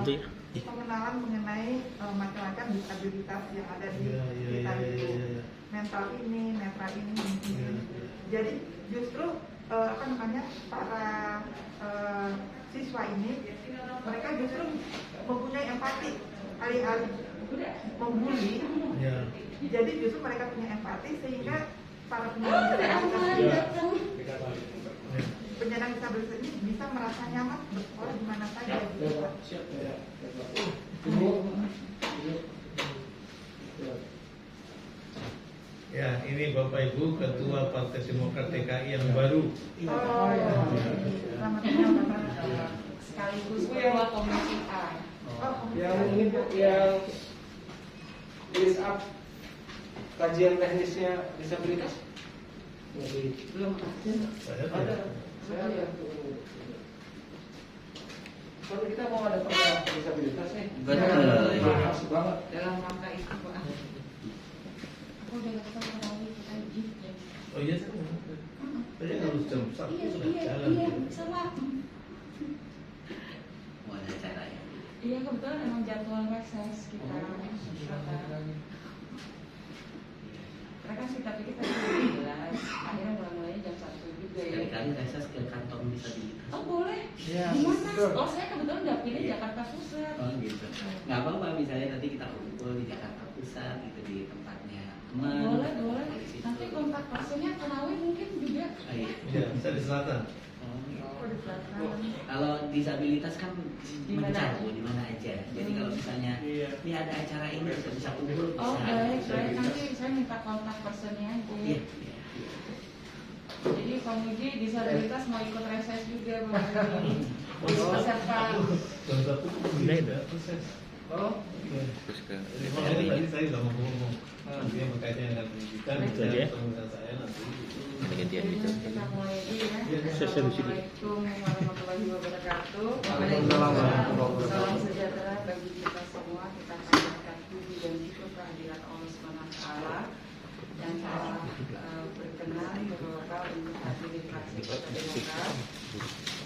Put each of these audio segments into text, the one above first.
pengenalan mengenai macam-macam disabilitas yang ada di kita itu. Mental ini, netra ini. Jadi justru para siswa ini mereka justru mempunyai empati alih-alih membuli. Jadi justru mereka punya empati sehingga para penyandang disabilitas ini bisa merasa nyaman bersekolah di mana saja. Ya, ini Bapak Ibu Ketua Partai Demokrat DKI yang baru. Selamat datang Bapak. Sekaligus Ketua Komisi A. Yang ini Bu, yang list up kajian teknisnya disabilitas? Belum Ada. Saya lihat. Kalau kita mau ada program disabilitas nih. Betul. Mahal banget. dalam rangka itu Pak. Aku udah kasih tahu kita uji. Oh iya, saya harus jam 1 sudah jalan. Iya, sama. Mau ada acara ya? Iya, kebetulan emang jadwal reses kita. Karena kan kita pikir tadi jam 11, akhirnya mulai jam 1 juga ya. Sekali-kali reses ke kantong disabilitas. Oh boleh? Iya, Di mana? betul. Oh saya kebetulan dapilnya Jakarta Pusat. Oh gitu. Nggak apa-apa, misalnya nanti kita kumpul di Jakarta Pusat gitu di tempatnya teman. Boleh. Di situ. Nanti kontak personnya Kenawi mungkin juga. Oh, iya. Ya, bisa di selatan. Oh di selatan. Kalau disabilitas kan Di mana? mencakup di mana aja. Jadi kalau misalnya ini ada acara ini bisa kumpul. Oh bisa. baik. Nanti saya minta kontak personnya aja. Iya. Jadi Komisi disabilitas mau ikut reses juga Bang. Oh, Serta jam 1 beda proses. Oh, Jadi tadi saya sudah ngomong. Nanti yang berkaitan dengan pendidikan, bisa ketemu dengan saya nanti. jadi kita mulai aja ya. Assalamualaikum warahmatullahi wabarakatuh. Waalaikumsalam warahmatullahi wabarakatuh. Salam sejahtera bagi kita semua. Kita panjatkan puji dan syukur kehadirat Allah Subhanahu wa taala yang telah berkenan berdoa untuk hadir di fraksi Partai Demokrat.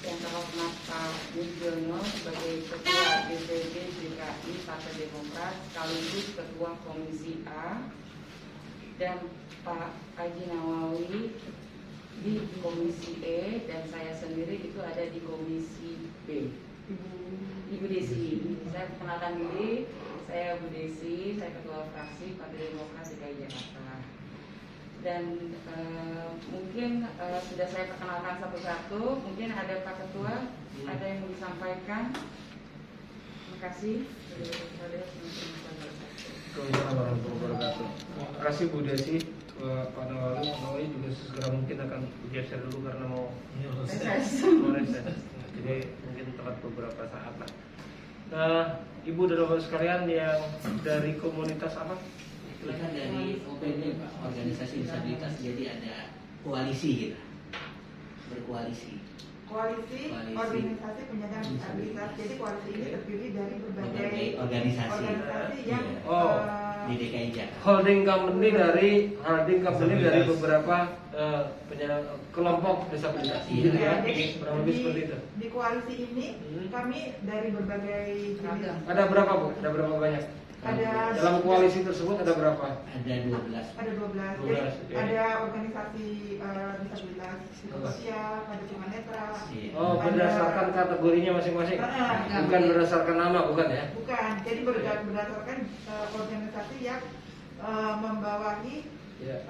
Yang terhormat Pak Mujiono sebagai Ketua DPD DKI Partai Demokrat sekaligus Ketua Komisi A, dan Pak Haji Nawawi di Komisi E, dan saya sendiri itu ada di Komisi B. Ibu Desi, saya perkenalkan diri, saya Bu Desi, saya Ketua Fraksi Partai Demokrat DKI Jakarta. Dan mungkin sudah saya perkenalkan satu-satu. Mungkin ada Pak Ketua, ada yang mau disampaikan. Terima kasih. Waalaikumsalam warahmatullahi wabarakatuh. Terima kasih Bu Desi. Pak Nawawi juga segera mungkin akan bergeser dulu karena mau reses. Jadi mungkin telat beberapa saat lah. Nah, Ibu dan Bapak sekalian yang dari komunitas apa? Kita dari OPD Pak, organisasi disabilitas, jadi ada koalisi kita, berkoalisi. Koalisi organisasi penyandang disabilitas. Jadi koalisi ini terdiri dari berbagai organisasi yang di DKI Jakarta. Holding company dari beberapa kelompok disabilitas. Iya. Ya, jadi kurang lebih seperti itu. di koalisi ini kami dari berbagai jenis. Ada berapa Bu? Ada berapa banyak? Ada Dalam koalisi tersebut ada berapa? Ada 12. Ada 12. 12, Jadi oke. ada organisasi disabilitas psikososial, ada tunanetra. Oh, berdasarkan kategorinya masing-masing. Bukan berdasarkan nama, bukan ya? Bukan. Jadi berdasarkan organisasi yang membawahi Iya.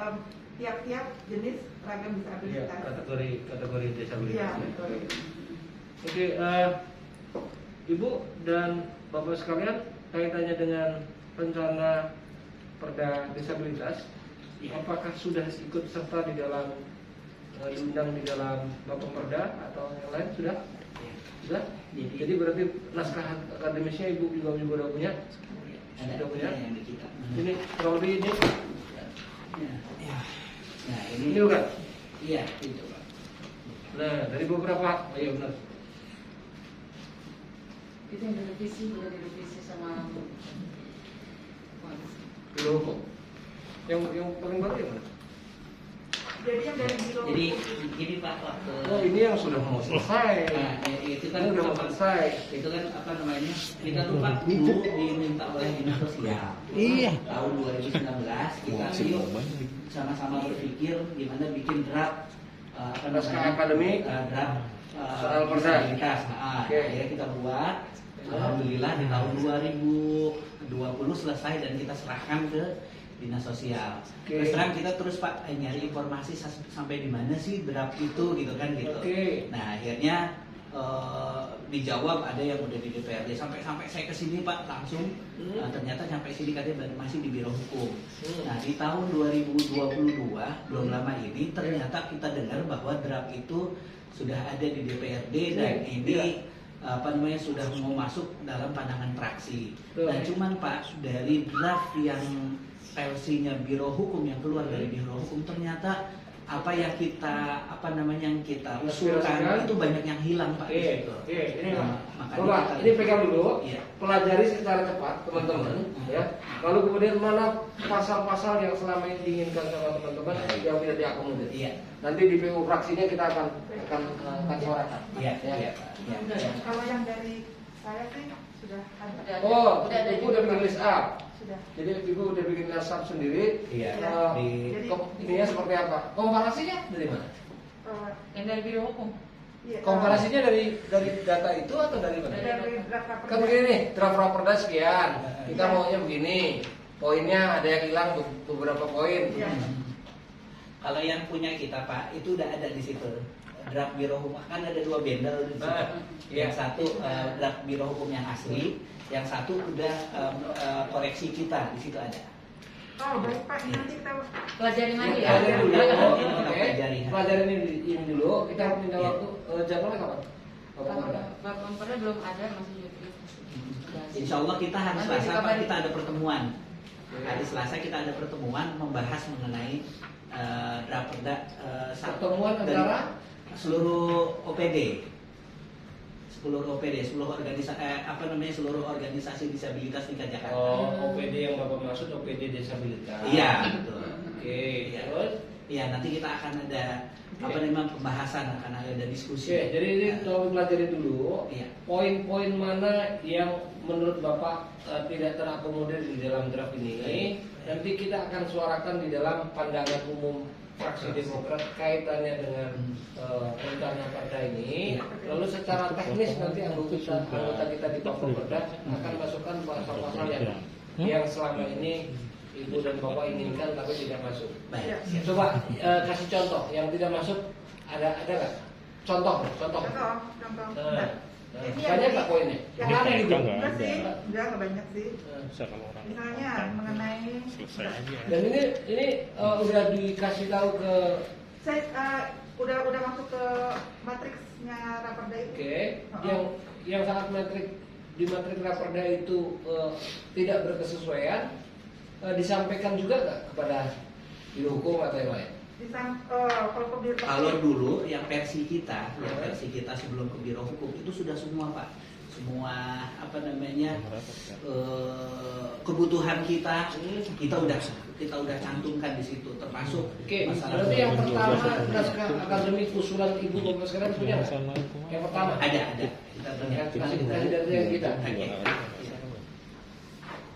tiap-tiap jenis ragam Iya, disabilitas. kategori disabilitas. Iya, betul. Oke, Ibu dan Bapak sekalian, kaitannya dengan rencana Perda disabilitas, apakah sudah ikut serta di dalam diundang di dalam Bapak Perda atau yang lain sudah? Sudah? Jadi berarti naskah akademisnya Ibu juga udah punya? Ada Sudah punya? yang di kita. Ini kurang lebih ini? Nah Ini bukan? Iya itu Pak. Nah, dari beberapa, iya benar. Itu yang direvisi sama Belum. Yang paling baru yang mana? Jadi yang dari biro. Jadi gini Pak, waktu Oh, ini yang sudah mau selesai. nah, itu kan Ini udah mau selesai. itu kan apa namanya, kita lupa dulu diminta oleh dinas sosial. Iya. Tahun 2019 kita yuk sama-sama berpikir gimana bikin draft Naskah akademik, draft soal perda. disabilitas. Oke. Akhirnya kita buat. Alhamdulillah di tahun 2020 selesai dan kita serahkan ke dinas sosial. Oke. Terus terang kita terus Pak nyari informasi sampai di mana sih draft itu gitu kan gitu. Oke. Nah akhirnya dijawab ada yang udah di DPRD sampai saya kesini Pak langsung ternyata sampai sini katanya masih di Biro Hukum. Nah di tahun 2022 belum lama ini ternyata kita dengar bahwa draft itu sudah ada di DPRD dan ini apa namanya sudah mau masuk dalam pandangan praksi. Dan cuman Pak dari draft yang versinya Biro Hukum yang keluar dari Biro Hukum ternyata apa yang kita yang kita usulkan itu banyak yang hilang Pak. Oke, ini Nah, makanya coba kita- ini pegang dulu, Iya. pelajari secara cepat teman-teman, ya. Lalu kemudian mana pasal-pasal yang selama ini diinginkan sama teman-teman yang tidak diakomodir. Iya. Nanti di PU fraksinya kita akan suarakan. Iya, Ya. iya, Pak. Iya. Kalau yang dari saya sih sudah ada. Oh, ada ibu udah bikin list up. Sudah. Jadi ibu udah bikin list up sendiri. Iya. Jadi Ininya seperti apa? Komparasinya dari mana? Yang dari Biro Hukum. iya, Komparasinya dari data itu atau dari mana? dari draft raperda. Kan begini nih, draft raperda sekian. Kita maunya begini. Poinnya ada yang hilang beberapa poin. Iya. Kalau yang punya kita Pak itu udah ada di situ. Draft Biro Hukum kan ada 2 bundle di situ. Yang satu draft Biro Hukum yang asli, yang satu udah koreksi kita di situ ada. Oh baik Pak, ini nanti kita Pelajarin lagi ya. Pelajari dulu. Kita Oke. pelajari. Pelajarin ini dulu. Kita minta Iya. waktu. Jadwalnya kapan? Bapak Kapolda. Bapak Kapolda belum ada, masih jadi. Insya Allah kita hari Nanti Selasa Pak, dikabarin. kita ada pertemuan. Hari Selasa kita ada pertemuan membahas mengenai draft perda Pertemuan dari antara seluruh OPD. Seluruh organisasi disabilitas tingkat Jakarta. Oh, OPD yang Bapak maksud OPD disabilitas. Iya, betul. Oke. Iya. Terus? Iya, nanti kita akan ada pembahasan, akan ada diskusi. Oke, jadi ini tolong pelajari dulu. Iya. Poin-poin mana yang menurut Bapak tidak terakomodir di dalam draft ini. Nanti kita akan suarakan di dalam pandangan umum fraksi Demokrat kaitannya dengan rencana perda ini. Lalu secara teknis nanti anggota kita di Perda akan masukkan pasal-pasal yang selama ini Ibu dan Bapak inginkan tapi tidak masuk. Baik. Coba kasih contoh yang tidak masuk, ada nggak? Contoh. contoh. Ini yang Banyak dari- nggak poinnya? yang Yang ada dari- gitu. Enggak sih, enggak banyak sih. Bisa kalau orang Misalnya mengenai selesai aja. Dan ini udah dikasih tahu ke saya udah masuk ke matriksnya raperda itu. Oke, yang sangat di matrik raperda itu tidak berkesesuaian disampaikan juga nggak kepada Biro Hukum atau yang lain? Kalau dulu yang versi kita sebelum ke Biro Hukum itu sudah semua Pak, semua kebutuhan kita udah cantumkan di situ, termasuk Oke, masalah berarti yang pertama naskah akademik usulan Ibu Bapak sekarang punya nggak? Yang pertama ada kita punya. kasih dari yang kita.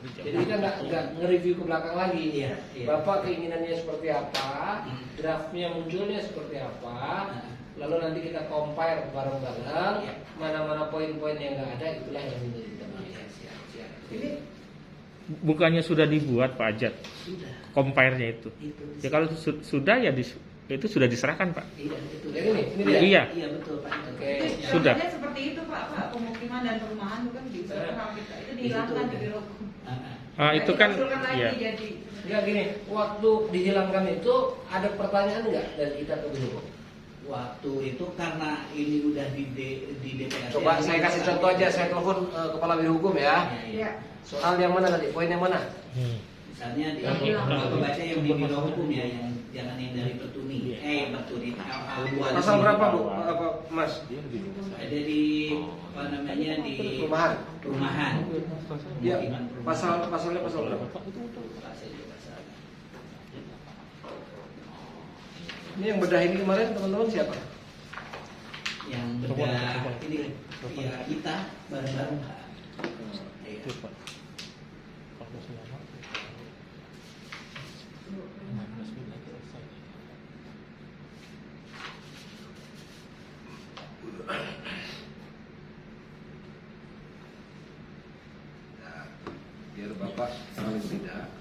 Jadi kita nggak nge-review ke belakang lagi. Iya, iya. Bapak keinginannya seperti apa, draftnya munculnya seperti apa, lalu nanti kita compare bareng-bareng, Iya. mana-mana poin-poin yang nggak ada itulah yang menjadi tema. Siap. Ini Bukannya sudah dibuat Pak Ajat Sudah. compare-nya itu. Itu. Ya kalau sudah ya itu sudah diserahkan Pak. Iya, itu. Yang ini dia. Iya. Iya betul Pak. Oke. Sudah. Contohnya seperti itu Pak, pemukiman dan perumahan itu kan diusulkan sama kita. Itu dihilangkan di Biro Hukum. Itu kan Diusulkan lagi ya. jadi. Enggak gini, waktu dihilangkan itu ada pertanyaan nggak dari kita ke Biro Hukum? Waktu itu karena ini udah di DPR. Coba saya kasih contoh aja, saya telepon Kepala Biro Hukum ya. ya Soal yang mana tadi? Poin yang mana? Misalnya di Yang Bapak baca yang di Biro Hukum ya, yang jangan yang dari Petuni. Petuni. Pasal berapa Bu? Apa Mas? Ada di di Perumahan. perumahan. Ya, Pemukiman perumahan. pasalnya pasal berapa? Pasal. Ini yang bedah ini kemarin teman-teman siapa? Yang beda ini ya kita bareng-bareng Pak. Iya. Nah, biar Bapak paling tidak.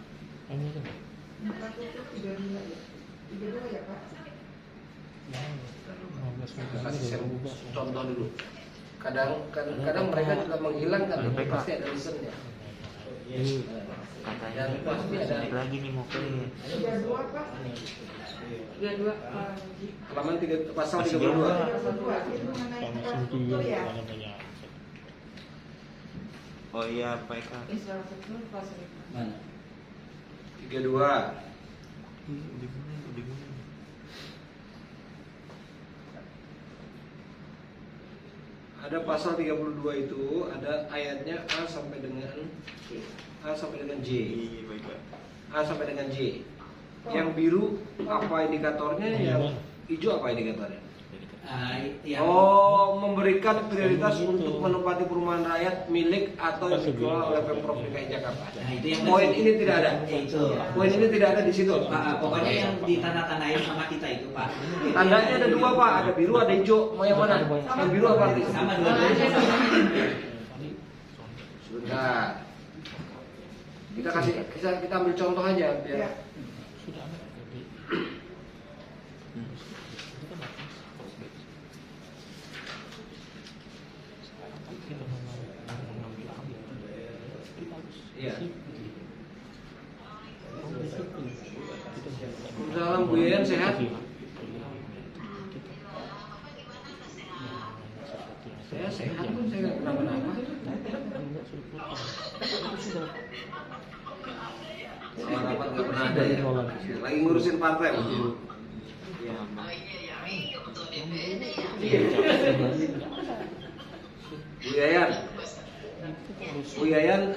Maka tutup 32 ya. 32 ya Pak. Kita kasih contoh dulu. Kadang mereka juga menghilangkan, tapi pasti ada reasonnya. Dan pasti ada lagi nih mau ke 32 Pak. 32 halaman pasal 32. 32 itu mengenai infrastruktur ya. Oh iya Pak Eka. infrastruktur fasilitas. Mana? 32. Ada pasal 32 itu ada ayatnya A sampai dengan J. A sampai dengan J. Yang biru apa indikatornya? Yang hijau apa indikatornya? Yang Memberikan prioritas untuk menempati perumahan rakyat milik atau yang dikelola oleh Pemprov DKI Jakarta. Nah, itu yang Poin ini tidak ada. Itu. Poin ini tidak ada di situ. Pokoknya yang ditandatangani sama kita itu Pak. Tandanya ada dua Pak, ada biru ada hijau. Mau yang mana? Yang biru apa artinya? Sama dua-duanya sama. Sebentar. Kita ambil contoh aja biar. Ya. Iya. Salam Bu Yayan, sehat? Saya sehat pun saya nggak kenapa-napa. Saya rapat nggak pernah ada ya. Lagi ngurusin partai. Bu. Bu Yayan,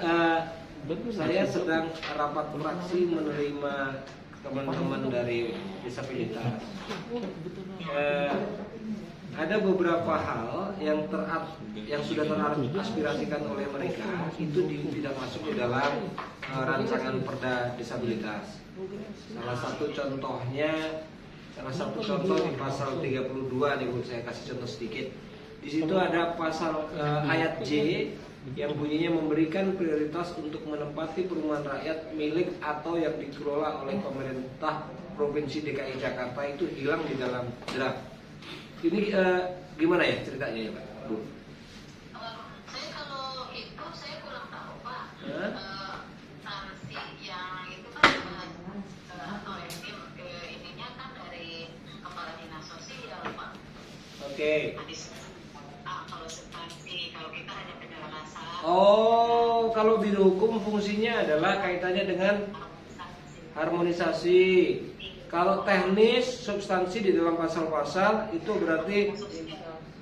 saya sedang rapat fraksi menerima teman-teman dari disabilitas. Ada beberapa hal yang sudah teraspirasikan oleh mereka itu tidak masuk di dalam rancangan perda disabilitas. Salah satu contoh di pasal 32 nih Bu, saya kasih contoh sedikit. Di situ ada pasal ayat J yang bunyinya memberikan prioritas untuk menempati perumahan rakyat milik atau yang dikelola oleh pemerintah Provinsi DKI Jakarta itu hilang di dalam draft. Ini gimana ya ceritanya ya Pak? Bu? Saya kalau itu saya kurang tahu Pak. Sanksi yang itu kan atau ininya kan dari Kepala Dinas Sosial Pak. Oke. Kalau substansi, kalau kita hanya penjelasan. Oh, kalau biro hukum fungsinya adalah kaitannya dengan harmonisasi. Kalau teknis, substansi di dalam pasal-pasal itu berarti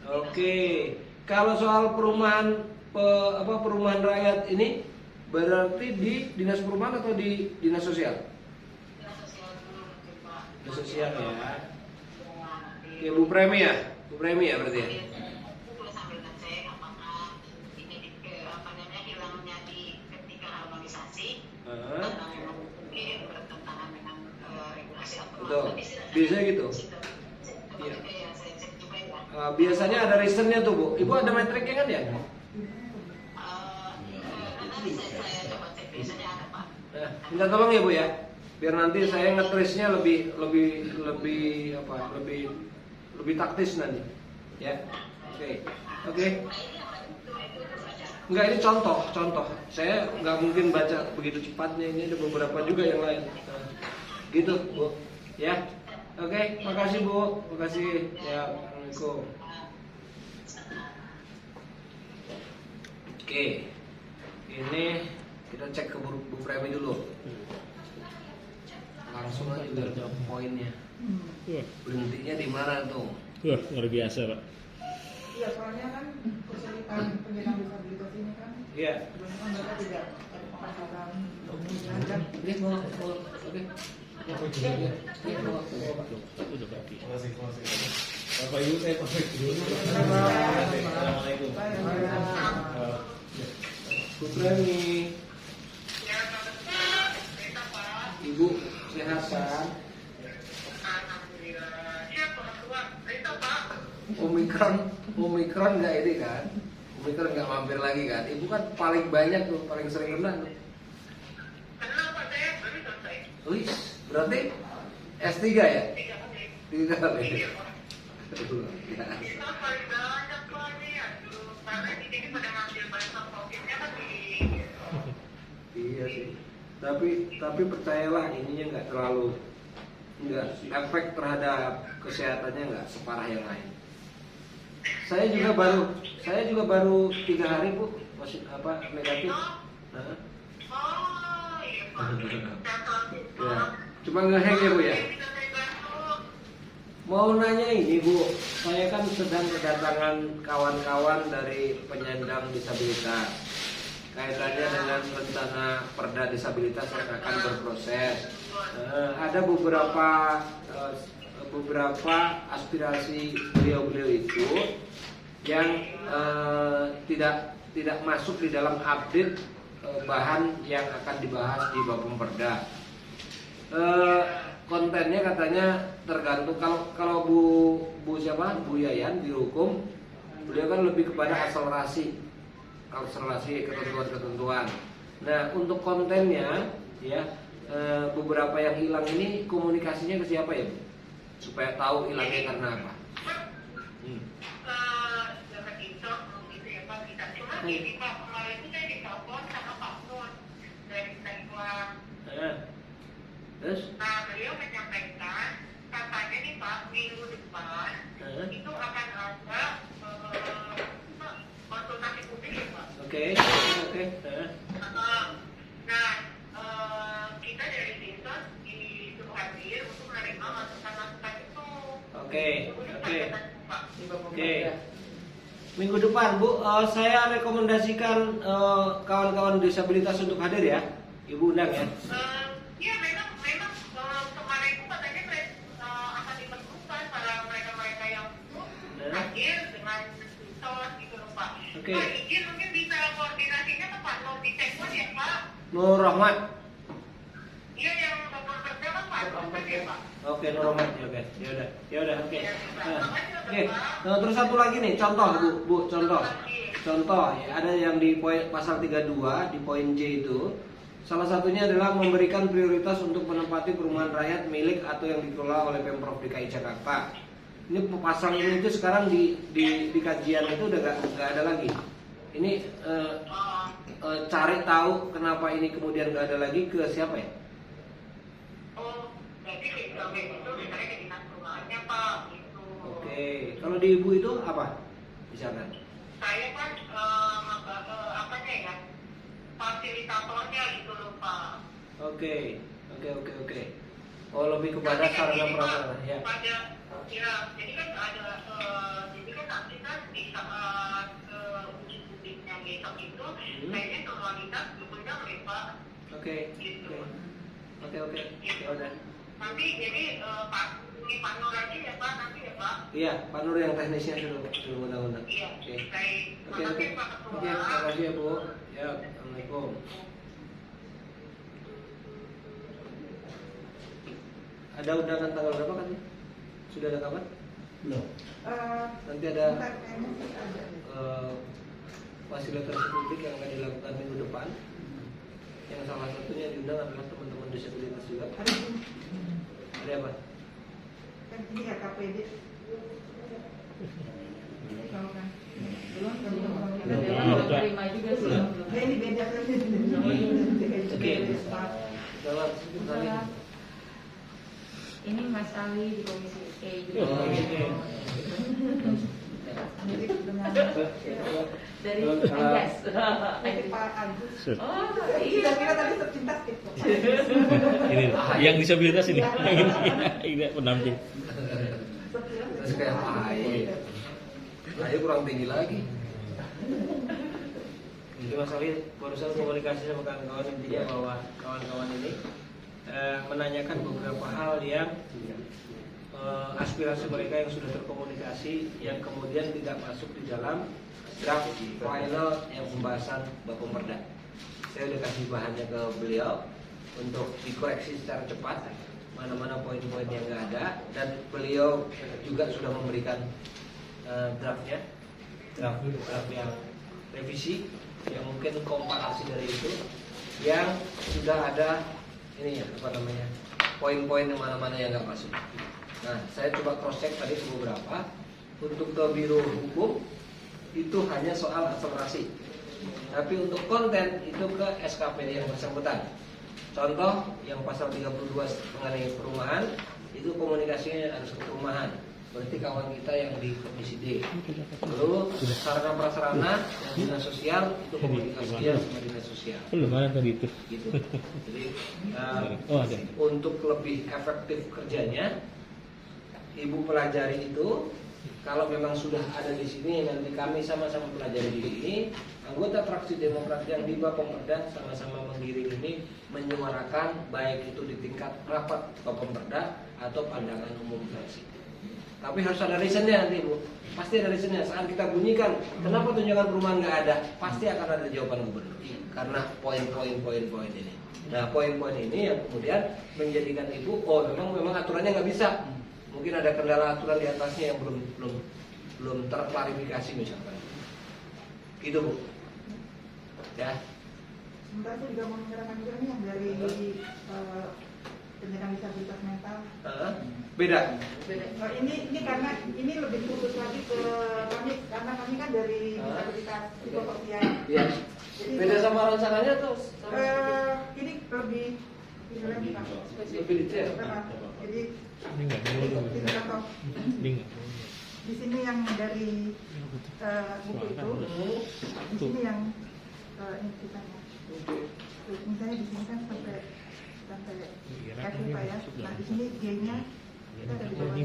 oke. Kalau soal perumahan perumahan rakyat ini berarti di Dinas Perumahan atau di Dinas Sosial? Dinas Sosial dulu mungkin Pak. Dinas Sosial ya. Oke, Bu Premi ya? Bu Premi ya berarti ya? Itu sambil ngecek apakah ini hilangnya di ketika harmonisasi atau memang mungkin bertentangan dengan regulasi atau Betul. Biasanya gitu. Iya. Saya cek juga ya. Biasanya ada reasonnya tuh Bu. Ibu ada metriknya kan ya? Nanti saya coba cek biasanya ada Pak. Nah, minta tolong ya Bu ya. Biar nanti saya nge-trace-nya lebih taktis nanti. Ya. Oke. Enggak, ini contoh. Saya nggak mungkin baca begitu cepatnya, ini ada beberapa juga yang lain. Nah, gitu, Bu. Ya. Oke, makasih Bu. Makasih. Ya, Assalamualaikum. Oke. Ini kita cek ke Bu Premi dulu. Langsung aja udah poinnya. Berhentinya di mana tuh? Wah, luar biasa Pak. Iya, soalnya kan kesulitan penyandang disabilitas ini kan Iya. kebanyakan mereka tidak ada penghasilan dan Oke. Udah berarti. Terima kasih. Bapak Ibu saya pamit dulu. Assalamualaikum. Bu Premi, Ibu sehat kan? Omikron nggak ini kan? Omikron nggak mampir lagi kan? Ibu kan paling banyak tuh, paling sering kena tuh. Wih, berarti S3 ya? 3 kali. Aduh, ya. Iya sih. Tapi percayalah ininya nggak terlalu, nggak efek terhadap kesehatannya nggak separah yang lain. Saya juga baru 3 hari Bu masih negatif. Nah. Ya, cuma ngehack ya Bu ya. Mau nanya ini Bu, saya kan sedang kedatangan kawan-kawan dari penyandang disabilitas. Kaitannya dengan rencana perda disabilitas yang akan berproses. Ada beberapa aspirasi beliau-beliau itu yang tidak masuk di dalam update bahan yang akan dibahas di Bapemperda. Kontennya katanya tergantung kalau Bu Yayan di hukum, beliau kan lebih kepada akselerasi ketentuan-ketentuan. Nah, untuk kontennya ya beberapa yang hilang ini komunikasinya ke siapa ya Bu? Supaya tahu hilangnya karena apa. Terus? Nah, beliau menyampaikan katanya nih Pak, minggu depan itu akan ada konsultasi publik ya Pak. Oke. Nah, kita dari Sinsos disuruh hadir untuk menerima masukan-masukan itu. Oke. Minggu depan Bu, saya rekomendasikan kawan-kawan disabilitas untuk hadir ya. Ibu undang ya. Iya memang kemarin itu katanya akan diperlukan para mereka yang hadir dengan Sinsos gitu loh Pak. Oke. Pak izin mungkin bisa koordinasinya ke Pak Nur Disekwan ya Pak. Nur Rahmat. Iya yang Bapak kerja kan Pak Nur ya Pak. Oke, Nur Rahmat. Oke. Ya udah, oke. Nah, terus satu lagi nih, contoh Bu, contoh ya, ada yang di pasal 32 di poin J itu. Salah satunya adalah memberikan prioritas untuk menempati perumahan rakyat milik atau yang dikelola oleh Pemprov DKI Jakarta. Ini pasal ini itu sekarang di kajian itu udah nggak ada lagi. Ini cari tahu kenapa ini kemudian nggak ada lagi ke siapa ya? Oh, berarti kalau itu misalnya ke dinas perumahannya Pak gitu. Oke, kalau di Ibu itu apa? Misalkan? Saya kan apanya ya? Fasilitatornya gitu loh Pak. Oke. Oh, lebih kepada sarana prasarana ya. Jadi kan ada jadi kan nanti kan di saat uji publiknya besok itu kayaknya formalitas diundang oleh Pak. Oke. Gitu. Oke. Ya udah. Nanti jadi Pak Nur lagi ya Pak nanti ya Pak. Iya, Pak Nur yang teknisnya sudah undang-undang. Iya. Oke. Baik. Oke. Pak Ketua. Oke, terima kasih ya Bu. Ya, Assalamualaikum. Ada undangan tanggal berapa kan? Sudah ada kabar? Belum. Nanti ada fasilitas publik yang akan dilakukan minggu depan. Yang salah satunya diundang adalah teman-teman disabilitas juga. Ada apa? Kan ini ya KPD. Belum. Terima juga sih. Nah, ini beda kan. Oke. Dalam tadi. Ini Mas Ali di Komisi E juga. Jadi dengan Dari Anjas. dari Pak Agus. Oh, Kita iya. kira tadi sepintas gitu. Ini yang disabilitas ini. Ini penampil. Terus kayak ayo kurang tinggi lagi. Jadi Mas Ali barusan komunikasi sama kawan-kawan, intinya bahwa kawan-kawan ini menanyakan beberapa hal yang aspirasi mereka yang sudah terkomunikasi yang kemudian tidak masuk di dalam draft final yang pembahasan Bapomperda. Saya sudah kasih bahannya ke beliau untuk dikoreksi secara cepat mana-mana poin-poin yang nggak ada, dan beliau juga sudah memberikan draft yang revisi yang mungkin komparasi dari itu yang sudah ada ini ya poin-poin yang mana-mana yang nggak masuk. Nah, saya coba cross check tadi ke beberapa. Untuk ke Biro Hukum itu hanya soal akselerasi, tapi untuk konten itu ke SKPD yang bersangkutan. Contoh yang pasal 32 mengenai perumahan itu komunikasinya harus ke perumahan. Berarti kawan kita yang di Komisi D. Lalu sarana prasarana yang dinas sosial itu komunikasinya sama dinas sosial. Mana tadi itu? Gitu. Jadi ada. untuk lebih efektif kerjanya, Ibu pelajari itu. Kalau memang sudah ada di sini, nanti kami sama-sama pelajari di sini. Anggota fraksi Demokrat yang di Bapomperda sama-sama menggiring ini menyuarakan baik itu di tingkat rapat Bapomperda atau pandangan umum fraksi. Tapi harus ada reasonnya nanti Bu. Pasti ada reasonnya. Saat kita bunyikan, kenapa tunjangan perumahan nggak ada? Pasti akan ada jawaban gubernur. Karena poin-poin ini. Nah, poin-poin ini yang kemudian menjadikan Ibu, oh memang aturannya nggak bisa. Mungkin ada kendala aturan di atasnya yang belum terklarifikasi misalkan. Gitu Bu. Ya. Sementara itu juga mau menyerahkan juga nih yang dari penyandang disabilitas mental. Beda. Oh, ini karena ini lebih khusus lagi ke kami, karena kami kan dari disabilitas psikososial. Iya. Jadi, Beda sama rencananya tuh. ini lebih ini lagi Pak. Lebih detail. Jadi Ini enggak ini contoh. Ini enggak. Di sini yang dari buku itu, di sini yang ini ceritanya. Misalnya di sini kan sampai F Pak ya. Nah di sini G-nya kita ada di bawah.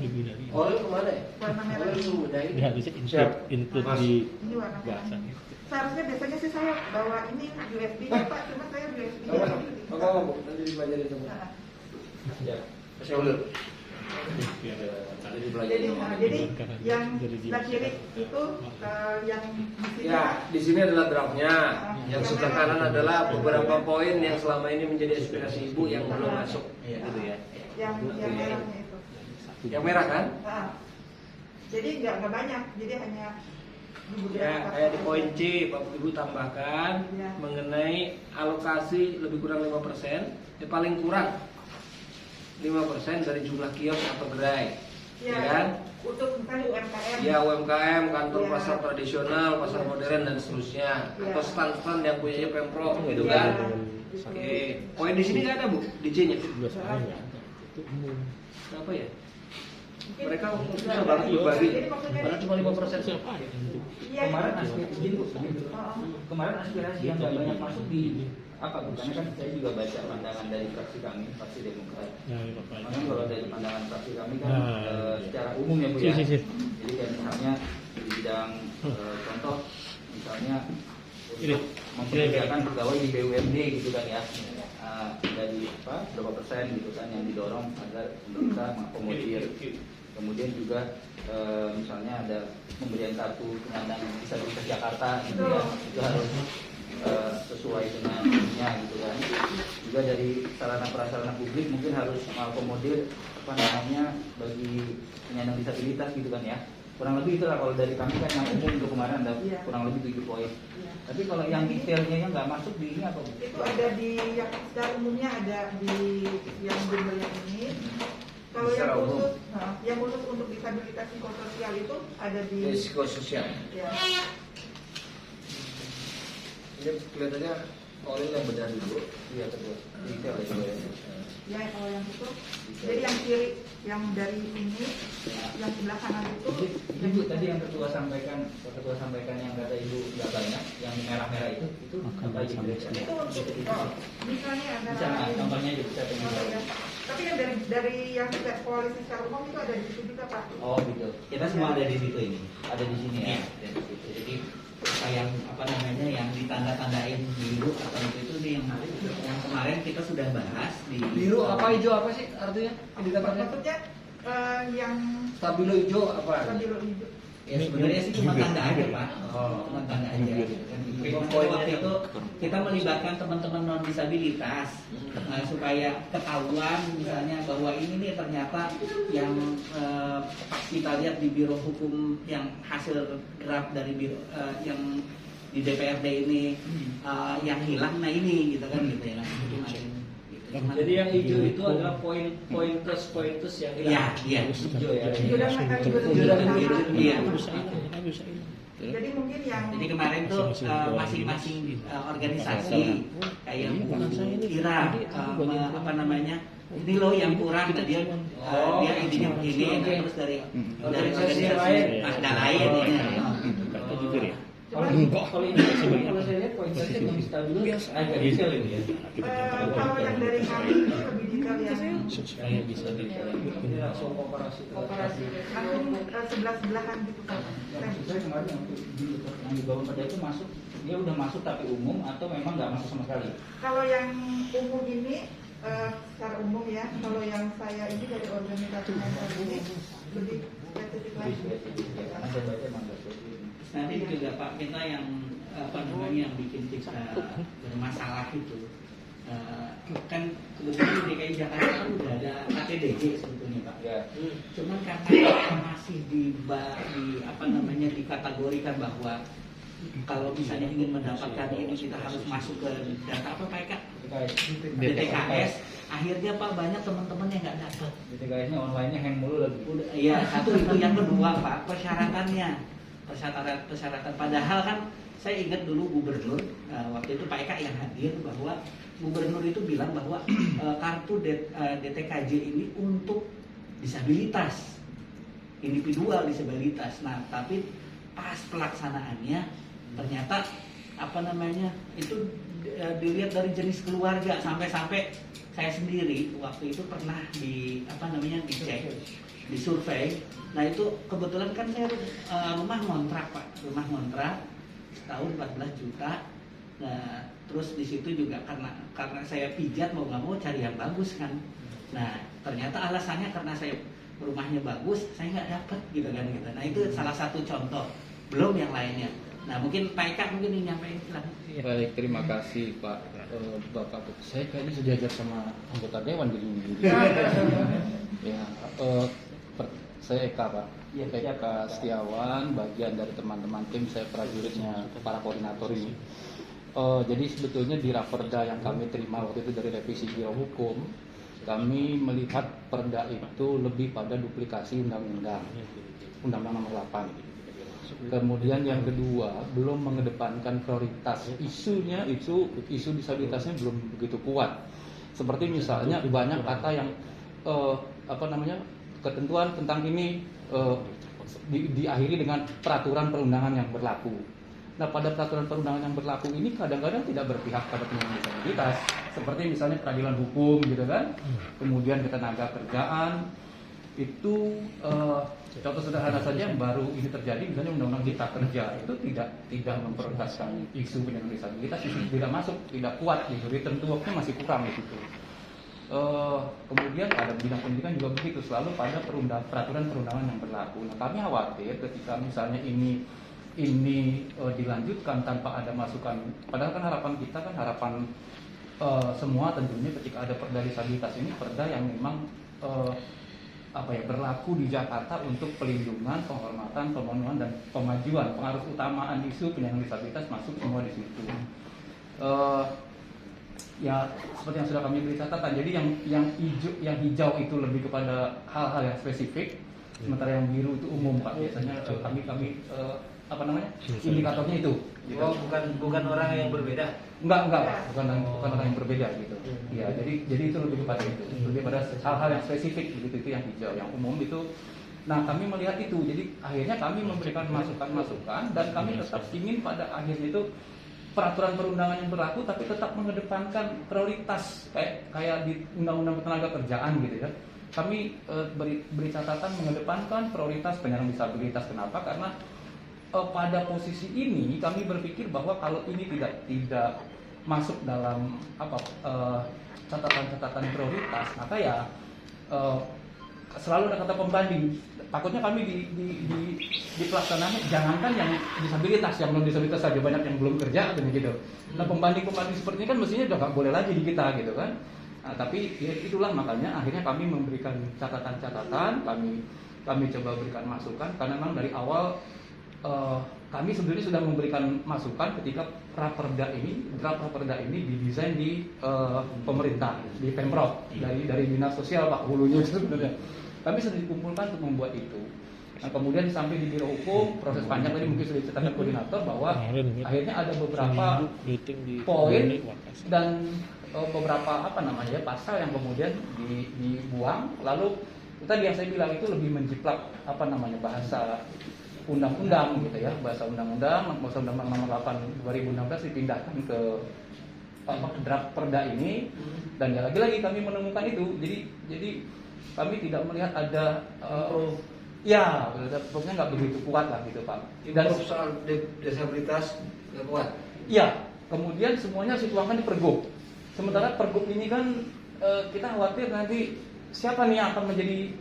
Oh, itu kemana ya? Warna merah. Oh, itu udah Ini ini. harusnya include di Ini warna merah. bahasan. Seharusnya biasanya sih saya bawa ini USB-nya Pak, cuma saya USB-nya Apa Bu? Nanti dipelajari sama. Ya. Saya ulang. Jadi yang sebelah kiri itu yang di sini Ya, di sini adalah draftnya. Yang sebelah kanan adalah beberapa poin yang selama ini menjadi aspirasi Ibu yang belum masuk, gitu ya. yang merahnya itu. Yang merah kan? Jadi nggak banyak, jadi hanya Ya, kayak di poin C, Bapak Ibu tambahkan Ya. mengenai alokasi lebih kurang 5%, paling kurang 5% dari jumlah kios atau gerai. Ya kan? Untuk misalnya UMKM. Ya, UMKM, kantor Ya. pasar tradisional, pasar modern dan seterusnya, Ya. atau stand-stand yang punya Pemprov, gitu Ya. kan? Oke, poin di sini nggak ada Bu, di C-nya. Itu umum. Apa ya? Mungkin Mereka bisa bisa banget berbagi, Jadi maksudnya padahal cuma 5%. Siapa ya? Iya. Kemarin aspirasi kemarin aspirasi yang nggak banyak masuk di apa Bu? Karena kan saya juga baca pandangan dari fraksi kami, fraksi Demokrat. Ya, Bapak. Makanya kalau dari pandangan fraksi kami kan Nah. secara umum ya Bu ya. Sip. Jadi kayak misalnya di bidang contoh misalnya Ini. untuk mempekerjakan pegawai di BUMD gitu kan ya. Dari berapa persen gitu kan yang didorong agar bisa mengakomodir. Kemudian juga misalnya ada pemberian kartu penyandang disabilitas Jakarta gitu ya, itu harus sesuai dengan ininya gitu kan. Juga dari sarana prasarana publik mungkin harus mengakomodir bagi penyandang disabilitas gitu kan ya. Kurang lebih itulah kalau dari kami kan yang umum untuk kemarin ada kurang lebih 7 poin. Tapi kalau yang detailnya yang nggak masuk di ini apa Bu? Itu ada di yang secara umumnya ada di yang jumlah yang ini. Kalau yang khusus, yang khusus untuk disabilitas psikososial itu ada di Risiko sosial. ya. Ini kelihatannya poin yang benar dulu. Iya betul. Detail ya Bu ya. Ya kalau yang itu, jadi yang kiri yang dari ini, yang sebelah kanan itu. Ibu tadi yang ketua sampaikan yang kata Ibu nggak banyak, yang merah-merah itu apa aja kira-kira? Itu untuk misalnya ada. Bisa contohnya aja bisa Oh, pengen. ya. Tapi yang dari yang tidak koalisi secara umum itu ada di situ juga Pak. Oh gitu. Kita semua ada di situ ini. Ada di sini ya. Ada di situ. Jadi yang yang ditandatandain dulu atau itu yang kemarin kita kita sudah bahas di Biru apa hijau apa sih artinya indikatornya? Maksudnya yang Stabilo hijau apa? stabilo hijau. ya sebenarnya sih cuma tanda aja Pak. Oh. Cuma tanda aja. Waktu itu kita melibatkan teman-teman non disabilitas supaya ketahuan misalnya bahwa ini nih ternyata yang kita lihat di Biro Hukum yang hasil draft dari biro yang di DPRD ini yang hilang, nah ini gitu kan gitu ya. Jadi yang hijau itu adalah pointers yang hilang. Iya. Hijau ya. Hijau dan merah juga Hijau dan biru. Iya. Jadi mungkin yang Jadi kemarin tuh masing-masing organisasi kayak kira apa namanya, ini loh yang kurang, nah dia intinya begini, nah, terus dari organisasi ada lain ya. Kalau ini kalau saya lihat pointernya belum stabil, agak detail ini ya. kalau yang dari kami itu lebih detail yang Supaya bisa Ini langsung komparasi. langsung sebelah-sebelahan gitu kan. Saya kemarin yang di bawah pada itu masuk, dia udah masuk tapi umum atau memang nggak masuk sama sekali? Kalau yang umum ini secara umum ya, kalau yang saya ini dari organisasi nasional ini lebih spesifik lagi. Karena saya baca emang nggak spesifik. Nanti juga Pak, kita yang apa namanya yang bikin kita bermasalah itu kan kebetulan di DKI Jakarta kan udah ada KTDG sebetulnya Pak. Ya. Cuman karena masih di apa namanya dikategorikan bahwa kalau misalnya ingin mendapatkan ini kita harus masuk ke data apa Pak Eka? DTKS. Akhirnya Pak banyak teman-teman yang nggak dapat. DTKS-nya online-nya hang mulu lagi. Iya, satu itu. Yang kedua Pak, persyaratannya. Persyaratan padahal kan saya ingat dulu gubernur waktu itu Pak Eka yang hadir bahwa gubernur itu bilang bahwa kartu DTKJ ini untuk disabilitas, individual disabilitas. Nah, tapi pas pelaksanaannya ternyata apa namanya itu dilihat dari jenis keluarga, sampai-sampai saya sendiri waktu itu pernah dicek, disurvei. Nah itu kebetulan kan saya rumah ngontrak Pak, rumah ngontrak setahun 14 juta. Nah terus di situ juga karena saya pijat mau nggak mau cari yang bagus kan. Nah ternyata alasannya karena saya rumahnya bagus, saya nggak dapat gitu kan gitu. Nah itu salah satu contoh, belum yang lainnya. Nah mungkin Pak Eka mungkin ingin nyampaikan silahkan. Baik, terima kasih Pak Bapak. Saya kayaknya sejajar sama anggota dewan di sini. Ya, saya Eka Pak. Eka Setiawan, bagian dari teman-teman tim saya prajuritnya para koordinator ini. Jadi sebetulnya di raperda yang kami terima waktu itu dari revisi Biro Hukum, kami melihat perda itu lebih pada duplikasi undang-undang nomor 8. Kemudian yang kedua, belum mengedepankan prioritas. Isu disabilitasnya belum begitu kuat. Seperti misalnya banyak kata yang ketentuan tentang ini diakhiri dengan peraturan perundangan yang berlaku. Nah, pada peraturan perundangan yang berlaku ini kadang-kadang tidak berpihak pada penyandang disabilitas, seperti misalnya peradilan hukum gitu kan. Kemudian ketenaga kerjaan itu contoh sederhana saja yang baru ini terjadi, misalnya undang-undang cipta kerja itu tidak memprioritaskan isu penyandang disabilitas, itu tidak masuk, tidak kuat gitu. Return to work-nya masih kurang di situ. Kemudian pada bidang pendidikan juga begitu, selalu pada peraturan perundangan yang berlaku. Nah, kami khawatir ketika misalnya ini dilanjutkan tanpa ada masukan, padahal kan harapan kita kan semua tentunya ketika ada perda disabilitas ini perda yang memang berlaku di Jakarta untuk pelindungan, penghormatan, pemenuhan dan pemajuan, pengaruh utamaan isu penyandang disabilitas masuk semua di situ. Ya seperti yang sudah kami beri catatan. Jadi yang hijau itu lebih kepada hal-hal yang spesifik, sementara yang biru itu umum Pak. Biasanya kami indikatornya itu. Oh, bukan orang yang berbeda. Enggak, bukan orang yang berbeda gitu. Ya, jadi itu lebih kepada itu, lebih pada hal-hal yang spesifik begitu, itu yang hijau, yang umum itu. Nah, kami melihat itu. Jadi akhirnya kami memberikan masukan dan kami tetap ingin pada akhirnya itu peraturan perundangan yang berlaku tapi tetap mengedepankan prioritas kayak di Undang-Undang Ketenagakerjaan gitu ya. Kami beri catatan mengedepankan prioritas penyandang disabilitas. Kenapa? Karena pada posisi ini kami berpikir bahwa kalau ini tidak masuk dalam catatan-catatan prioritas, maka ya selalu ada kata pembanding. Takutnya kami di pelaksanaan jangankan yang disabilitas, yang non disabilitas saja banyak yang belum kerja dan gitu. Nah, pembanding seperti ini kan mestinya udah nggak boleh lagi di kita gitu kan. Nah, tapi ya itulah makanya akhirnya kami memberikan catatan-catatan, kami coba berikan masukan karena memang dari awal kami sebenarnya sudah memberikan masukan ketika draft raperda ini didesain di pemerintah, di Pemprov, dari Dinas Sosial Pak hulunya itu sebenarnya. Kami sudah dikumpulkan untuk membuat itu. Nah, kemudian sampai di Biro Hukum, proses panjang tadi mungkin sudah diceritakan koordinator bahwa akhirnya ada beberapa poin dan beberapa pasal yang kemudian dibuang. Lalu tadi yang saya bilang itu lebih menjiplak bahasa undang-undang gitu ya, bahasa undang-undang nomor 8 2016 dipindahkan ke draft perda ini, dan ya lagi-lagi kami menemukan itu. Jadi kami tidak melihat ada pokoknya nggak begitu kuat lah gitu Pak. Dan soal disabilitas nggak kuat. Iya, kemudian semuanya dituangkan di pergub. Sementara pergub ini kan kita khawatir nanti siapa nih yang akan menjadi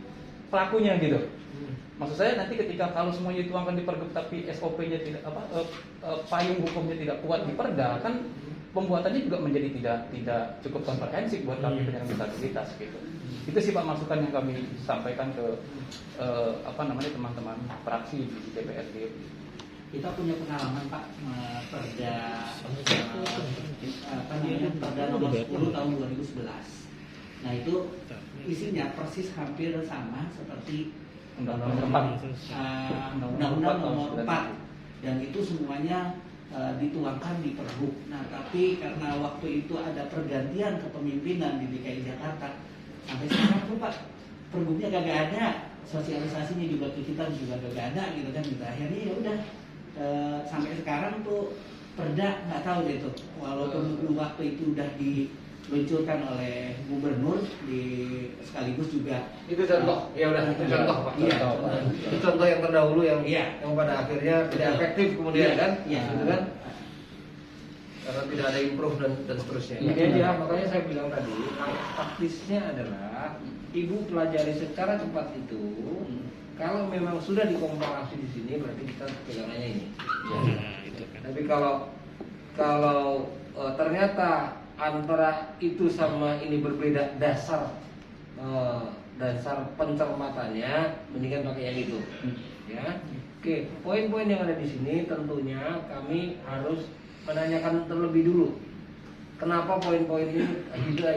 pelakunya gitu. Maksud saya nanti ketika kalau semuanya dituangkan di pergub tapi SOP-nya tidak payung hukumnya tidak kuat di perda, kan pembuatannya juga menjadi tidak cukup komprehensif buat kami penyandang disabilitas gitu. Itu sih Pak masukan yang kami sampaikan ke teman-teman fraksi di DPRD. Kita punya pengalaman Pak, perda nomor 10 tahun 2011. Nah itu isinya persis hampir sama seperti Undang-Undang nomor 4, dan itu semuanya dituangkan di pergub. Nah tapi karena waktu itu ada pergantian kepemimpinan di DKI Jakarta, sampai sekarang tuh Pak pergubnya gak ada, sosialisasinya juga ke kita juga gak ada gitu kan. Gitu. Akhirnya ya udah sampai sekarang tuh perda nggak tahu deh tuh, walaupun waktu itu udah diluncurkan oleh gubernur sekaligus juga itu contoh ya udah itu contoh Pak. Iya, itu contoh yang terdahulu yang yang pada akhirnya tidak efektif kemudian kan, gitu kan, karena tidak ada improve dan seterusnya. Ya makanya saya bilang tadi taktisnya adalah ibu pelajari secara cepat itu. Kalau memang sudah dikomparasi di sini berarti kita pegangannya ini. Tapi kalau ternyata antara itu sama ini berbeda dasar pencermatannya, mendingan pakai yang itu. Ya. Oke, poin-poin yang ada di sini tentunya kami harus menanyakan terlebih dulu. Kenapa poin-poin ini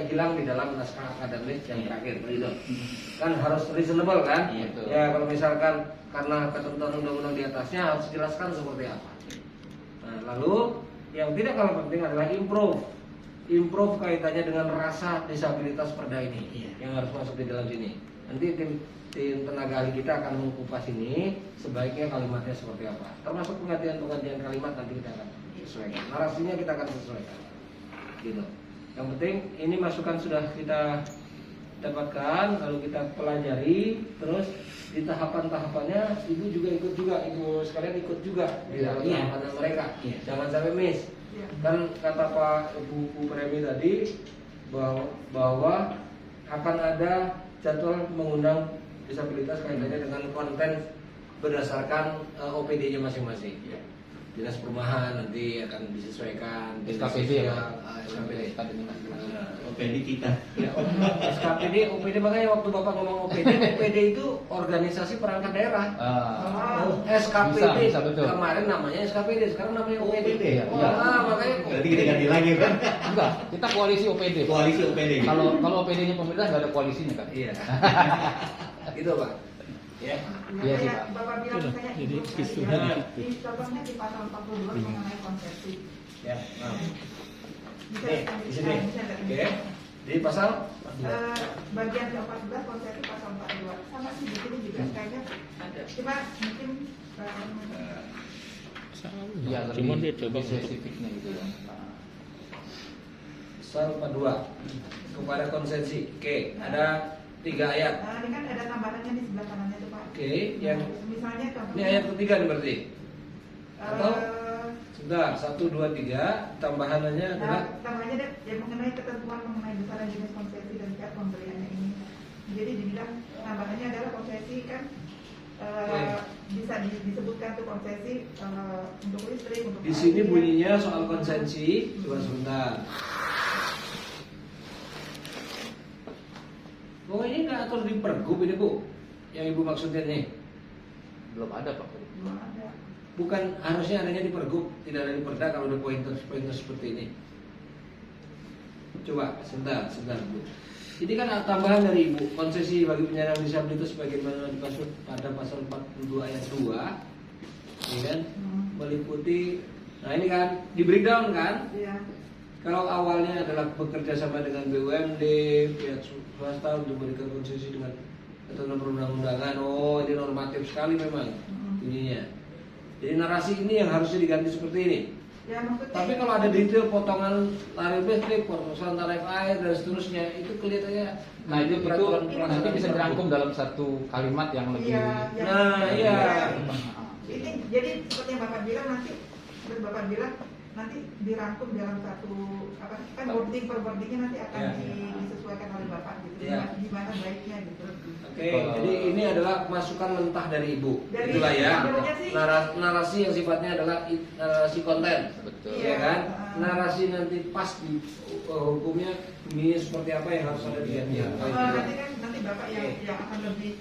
hilang di dalam naskah akademis yang terakhir, gitu. Kan harus reasonable kan? Ya kalau misalkan karena ketentuan undang-undang di atasnya harus jelaskan seperti apa. Nah, lalu yang tidak kalah penting adalah improve kaitannya dengan rasa disabilitas perda ini yang harus masuk di dalam sini. Nanti tim tenaga ahli kita akan mengupas ini, sebaiknya kalimatnya seperti apa. Termasuk penggantian kalimat nanti kita akan sesuaikan. Narasinya kita akan sesuaikan. Gitu. Yang penting ini masukan sudah kita dapatkan, lalu kita pelajari, terus di tahapan-tahapannya ibu sekalian ikut juga di dalam tahapan mereka. Jangan sampai miss. Kan kata Pak Bu Premi tadi bahwa akan ada jadwal mengundang disabilitas kaitannya dengan konten berdasarkan OPD-nya masing-masing. Dinas Perumahan nanti akan disesuaikan SKPD ya, SKPD. OPD kita. Ya, SKPD, OPD makanya waktu Bapak ngomong OPD itu organisasi perangkat daerah. SKPD bisa, betul. Kemarin namanya SKPD, sekarang namanya OPD. Makanya Berarti kita ganti lagi kan? Enggak, kita koalisi OPD. Koalisi OPD. Kalau OPD-nya pemerintah nggak ada koalisinya kan? Iya. Gitu Pak. Ya. Iya sih, Kayak Pak. Bapak bilang misalnya Jadi ibu isu tadi ya, ini. contohnya di pasal 42 mengenai konsepsi. Ya. Bisa Nih, di sini. Oke. Di pasal bagian ke-14 konsepsi pasal 42 sama sih di sini juga kayaknya ada. Cuma mungkin Iya, Cuman dia lebih coba spesifiknya gitu ya. pasal 42 kepada konsensi. Oke, ada 3 ayat. ini kan ada tambahannya di sebelah kanannya tuh Pak. Oke, yang Misalnya ini ayat ketiga nih berarti. Atau Sebentar, 1, 2, 3. Tambahannya adalah Tambahannya deh, yang mengenai ketentuan mengenai besaran jenis konsesi dan syarat pemberiannya ini. Jadi dibilang tambahannya adalah konsesi kan bisa disebutkan tuh konsesi untuk listrik, untuk di sini air. bunyinya soal konsensi. Coba sebentar. Oh, ini nggak atur di pergub ini, Bu? Yang Ibu maksudnya nih? Belum ada Pak. Belum ada. Bukan harusnya adanya di pergub, tidak ada di perda kalau ada pointer seperti ini. Coba sebentar Bu. Ini kan ada tambahan dari Ibu, konsesi bagi penyandang disabilitas sebagaimana dimaksud pada pasal 42 ayat 2, ya kan? Meliputi, nah ini kan di breakdown kan? Iya. Kalau awalnya adalah bekerja sama dengan BUMD, pihak swasta untuk memberikan konsesi dengan ketentuan perundang-undangan. Oh, ini normatif sekali memang ininya. Jadi narasi ini yang harusnya diganti seperti ini. Ya, maksudnya, Tapi kalau ada detail potongan tarif listrik, potongan tarif air dan seterusnya, itu kelihatannya. Nah itu peraturan nanti pelaksanaan bisa pergub. dirangkum dalam satu kalimat yang lebih. Iya, Nah, iya. Ini jadi seperti yang Bapak bilang nanti dirangkum dalam satu apa kan wording per wordingnya nanti akan Iya. disesuaikan oleh Bapak gitu. Iya. Gimana baiknya gitu. Oke, jadi ini adalah masukan mentah dari Ibu. Dari Itulah ya. sebenarnya sih- Narasi yang sifatnya adalah narasi konten. Betul. Ya kan? Iya. Narasi nanti pas di hukumnya ini seperti apa yang harus ada di Iya. Nanti Bapak yang akan lebih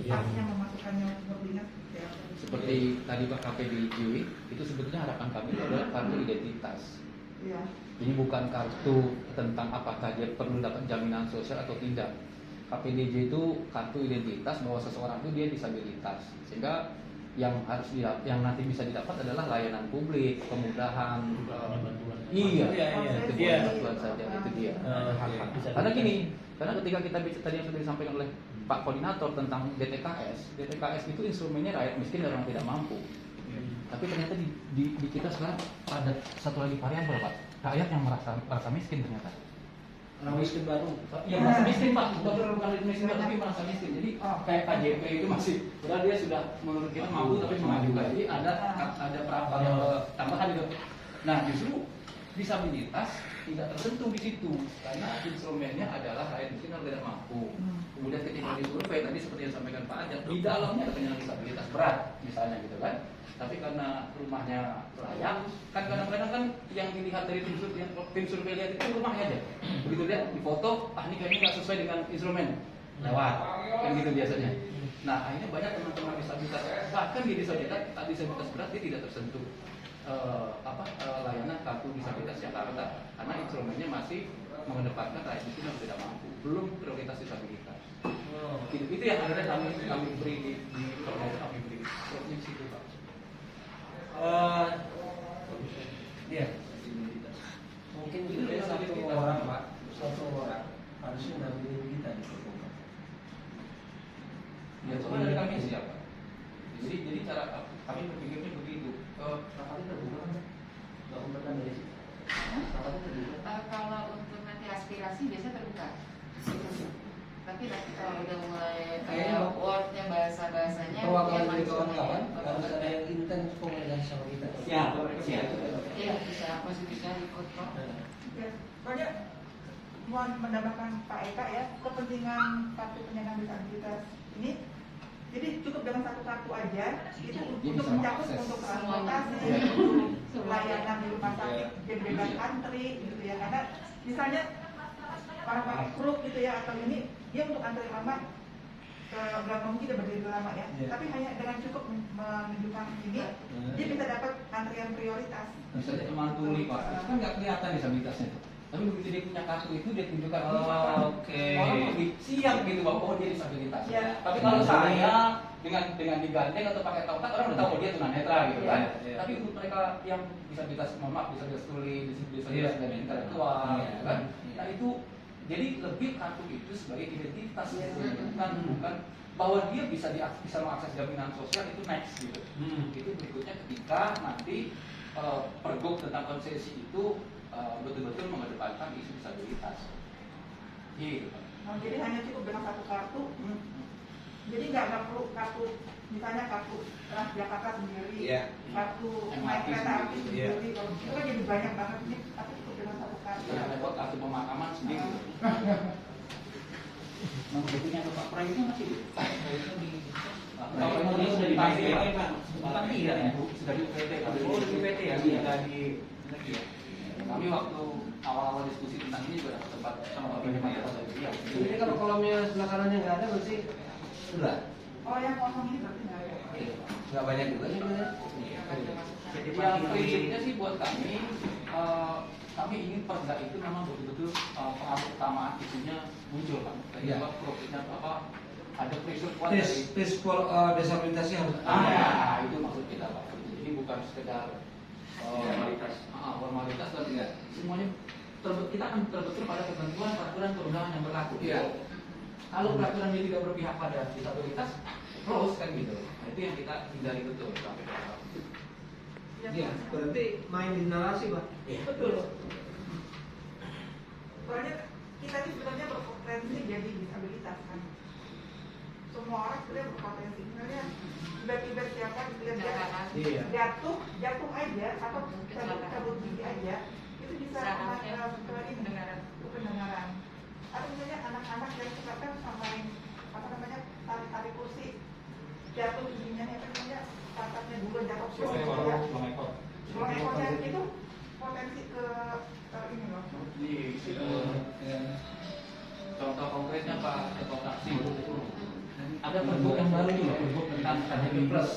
pasnya memasukkannya wordingnya seperti apa. Seperti tadi Pak KPD Jiwi, itu sebetulnya harapan kami adalah kartu identitas. Iya. Ini bukan kartu tentang apakah dia perlu dapat jaminan sosial atau tidak. KPDJ itu kartu identitas bahwa seseorang itu dia disabilitas, sehingga yang nanti bisa didapat adalah layanan publik, kemudahan. Iya, itu bukan bantuan saja, itu dia. Karena gini, karena ketika kita bicara tadi yang sudah disampaikan oleh Pak Koordinator tentang DTKS itu instrumennya rakyat miskin dan orang tidak mampu. Tapi ternyata di kita sekarang ada satu lagi variabel Pak, rakyat yang merasa miskin ternyata. Orang miskin baru. Yang merasa miskin Pak, bukan miskin tapi merasa miskin. Jadi kayak KJP itu masih, padahal dia sudah menurut kita mampu tapi mengajukan. Jadi ada tambahan gitu. Nah justru disabilitas tidak tersentuh di situ karena instrumennya adalah rakyat miskin yang tidak mampu. Kemudian ketika disurvei tadi seperti yang disampaikan Pak Ajat, di dalamnya ada penyandang disabilitas berat misalnya gitu kan. Tapi karena rumahnya layak, kan kadang-kadang kan yang dilihat dari tim survei lihat itu rumahnya aja. Begitu lihat di foto, ini kayaknya nggak sesuai dengan instrumen, lewat, kan gitu biasanya. Nah akhirnya banyak teman-teman disabilitas, bahkan di disabilitas berat dia tidak tersentuh layanan kartu disabilitas Jakarta karena instrumennya masih mengedepankan rakyat miskin yang tidak mampu, belum prioritas disabilitas. Itu yang akhirnya kami beri di permohonan kami beri di situ Pak. Ya, mungkin juga satu orang Pak, harusnya nampilin kita di pergub. Ya, coba dari kami siapa? Jadi cara kami berpikirnya begitu. Rapatnya terbuka kan? Nggak umpetan dari situ. Rapatnya terbuka. Kalau untuk nanti aspirasi biasa terbuka. Tapi kalau udah mulai kayak wordnya bahasanya Perwakilan dari kawan-kawan harus ada yang intens komunikasi sama kita. Siap. Iya bisa bisa ikut kok. Ya, soalnya mau menambahkan Pak Eka ya, kepentingan kartu penyandang disabilitas ini jadi cukup dengan satu kartu aja itu untuk mencakup untuk transportasi, untuk layanan di rumah sakit, bebas antri gitu ya. Karena misalnya para kru gitu ya atau ini dia untuk antri lama nggak mungkin dia berdiri lama ya. Tapi hanya dengan cukup menunjukkan ini dia bisa dapat antrian prioritas. Misalnya teman tuli Pak, itu kan nggak kelihatan disabilitasnya tuh. Tapi begitu dia punya kartu itu dia tunjukkan orang lebih siap gitu bahwa dia disabilitas. Ya. Tapi kalau saya dengan digandeng atau pakai tongkat orang udah tahu dia tunanetra gitu kan. Tapi untuk mereka yang disabilitas disabilitas tuli, disabilitas dan intelektual gitu kan. Nah itu jadi lebih kartu itu sebagai identitas bukan bahwa dia bisa mengakses jaminan sosial itu next gitu. Itu berikutnya ketika nanti pergub tentang konsesi itu betul-betul mengedepankan isu disabilitas. Gitu. Jadi hanya cukup dengan satu kartu Jadi nggak perlu kartu, misalnya kartu Transjakarta sendiri, Iya. kartu naik kereta api sendiri, kalau itu kan jadi banyak banget nih, tapi itu dengan satu kartu. Ya, repot kartu pemakaman sendiri. Nah, bukunya Bapak Prai itu masih Kalau ini ini sudah sudah dipakai dipakai, Pak. Pak. Bukan iya ya. Sudah di PT. Oh, di PT ya? Iya, di lagi ya. Kami waktu awal-awal diskusi tentang ini juga sempat sama Pak Bini Maya. Iya. Ini kalau kolomnya sebelah kanannya nggak ada berarti Sudah. Oh yang kosong ini berarti nggak ada. Nggak banyak juga nih. Jadi Ya, prinsipnya sih buat kami, kami ingin perda itu memang betul-betul peran utama isunya muncul kan. Tadi Iya. Pak profitnya apa? Ada pressure kuat dari tes disabilitasnya harus itu maksud kita Pak. Jadi bukan sekedar formalitas dan tidak semuanya kita akan terbentur pada ketentuan peraturan perundangan yang berlaku. Iya. Kalau peraturan ini tidak berpihak pada disabilitas, close kan gitu. Nah, itu yang kita hindari betul sampai sekarang. Iya, berarti main di narasi, Pak. Iya. Betul. Soalnya kita ini sebenarnya berpotensi jadi disabilitas kan. Semua orang sebenarnya berpotensi. Sebenarnya tiba-tiba siapa Iya. jatuh aja atau cabut gigi aja itu bisa kena ke pendengaran. Atau misalnya anak-anak yang suka kan samain apa namanya tarik kursi jatuh giginya apa namanya pantatnya dulu jatuh tulang ekornya itu potensi ke ini loh. Contoh konkretnya Pak Ketua Taksi ada pergub yang baru juga, pergub tentang KJP Plus.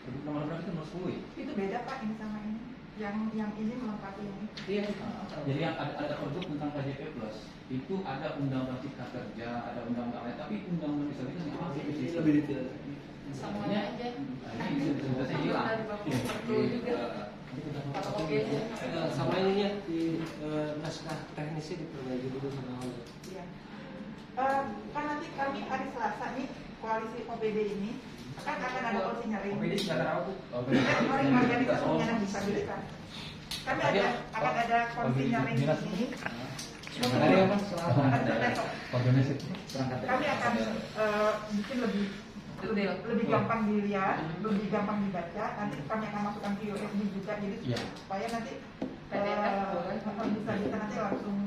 Pergub nomor berapa itu? Nomor 10 ya? Itu beda Pak ini sama ini. Yang ini melengkapi yang itu. Iya. Jadi yang ada pergub tentang KJP Plus itu ada undang-undang cipta kerja, ada undang-undang lain, tapi undang-undang disabilitas yang masih Lebih detail. Semuanya aja. Ini disabilitasnya hilang. Sama ininya di naskah teknisnya diperbaiki dulu sama Allah. Iya. Kan nanti kami hari Selasa nih koalisi OPD ini kan akan ada konsinyering. OPD sekarang apa tuh? Organisasi penyandang disabilitas. Kami akan ada konsinyering di sini. Hari apa? Ada besok. Organisasi. Kami akan bikin lebih gampang dilihat, lebih gampang dibaca. Nanti kami akan masukkan ke USB juga, jadi supaya nanti bisa kita nanti langsung.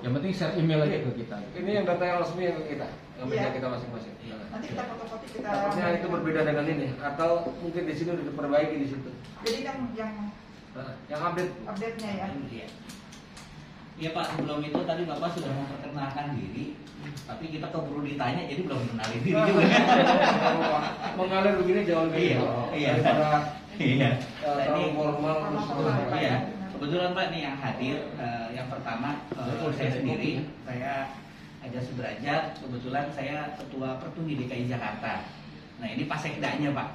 Yang penting share email aja ke kita. Ini yang data yang resmi yang ke kita, yang Iya. punya kita masing-masing. Nanti kita fotokopi kita. Takutnya itu berbeda dengan ini, atau mungkin di sini udah diperbaiki di situ. Jadi kan Yang update. update-nya ya. Iya. Iya Pak, sebelum itu tadi Bapak sudah memperkenalkan diri, tapi kita keburu ditanya, jadi belum kenalin diri juga. Mengalir begini jauh lebih daripada terlalu formal. Iya. Kebetulan Pak nih yang hadir, yang pertama saya sendiri, saya Aja Sudrajat. Kebetulan saya Ketua Pertuni DKI Jakarta. Nah ini Pasekdanya Pak,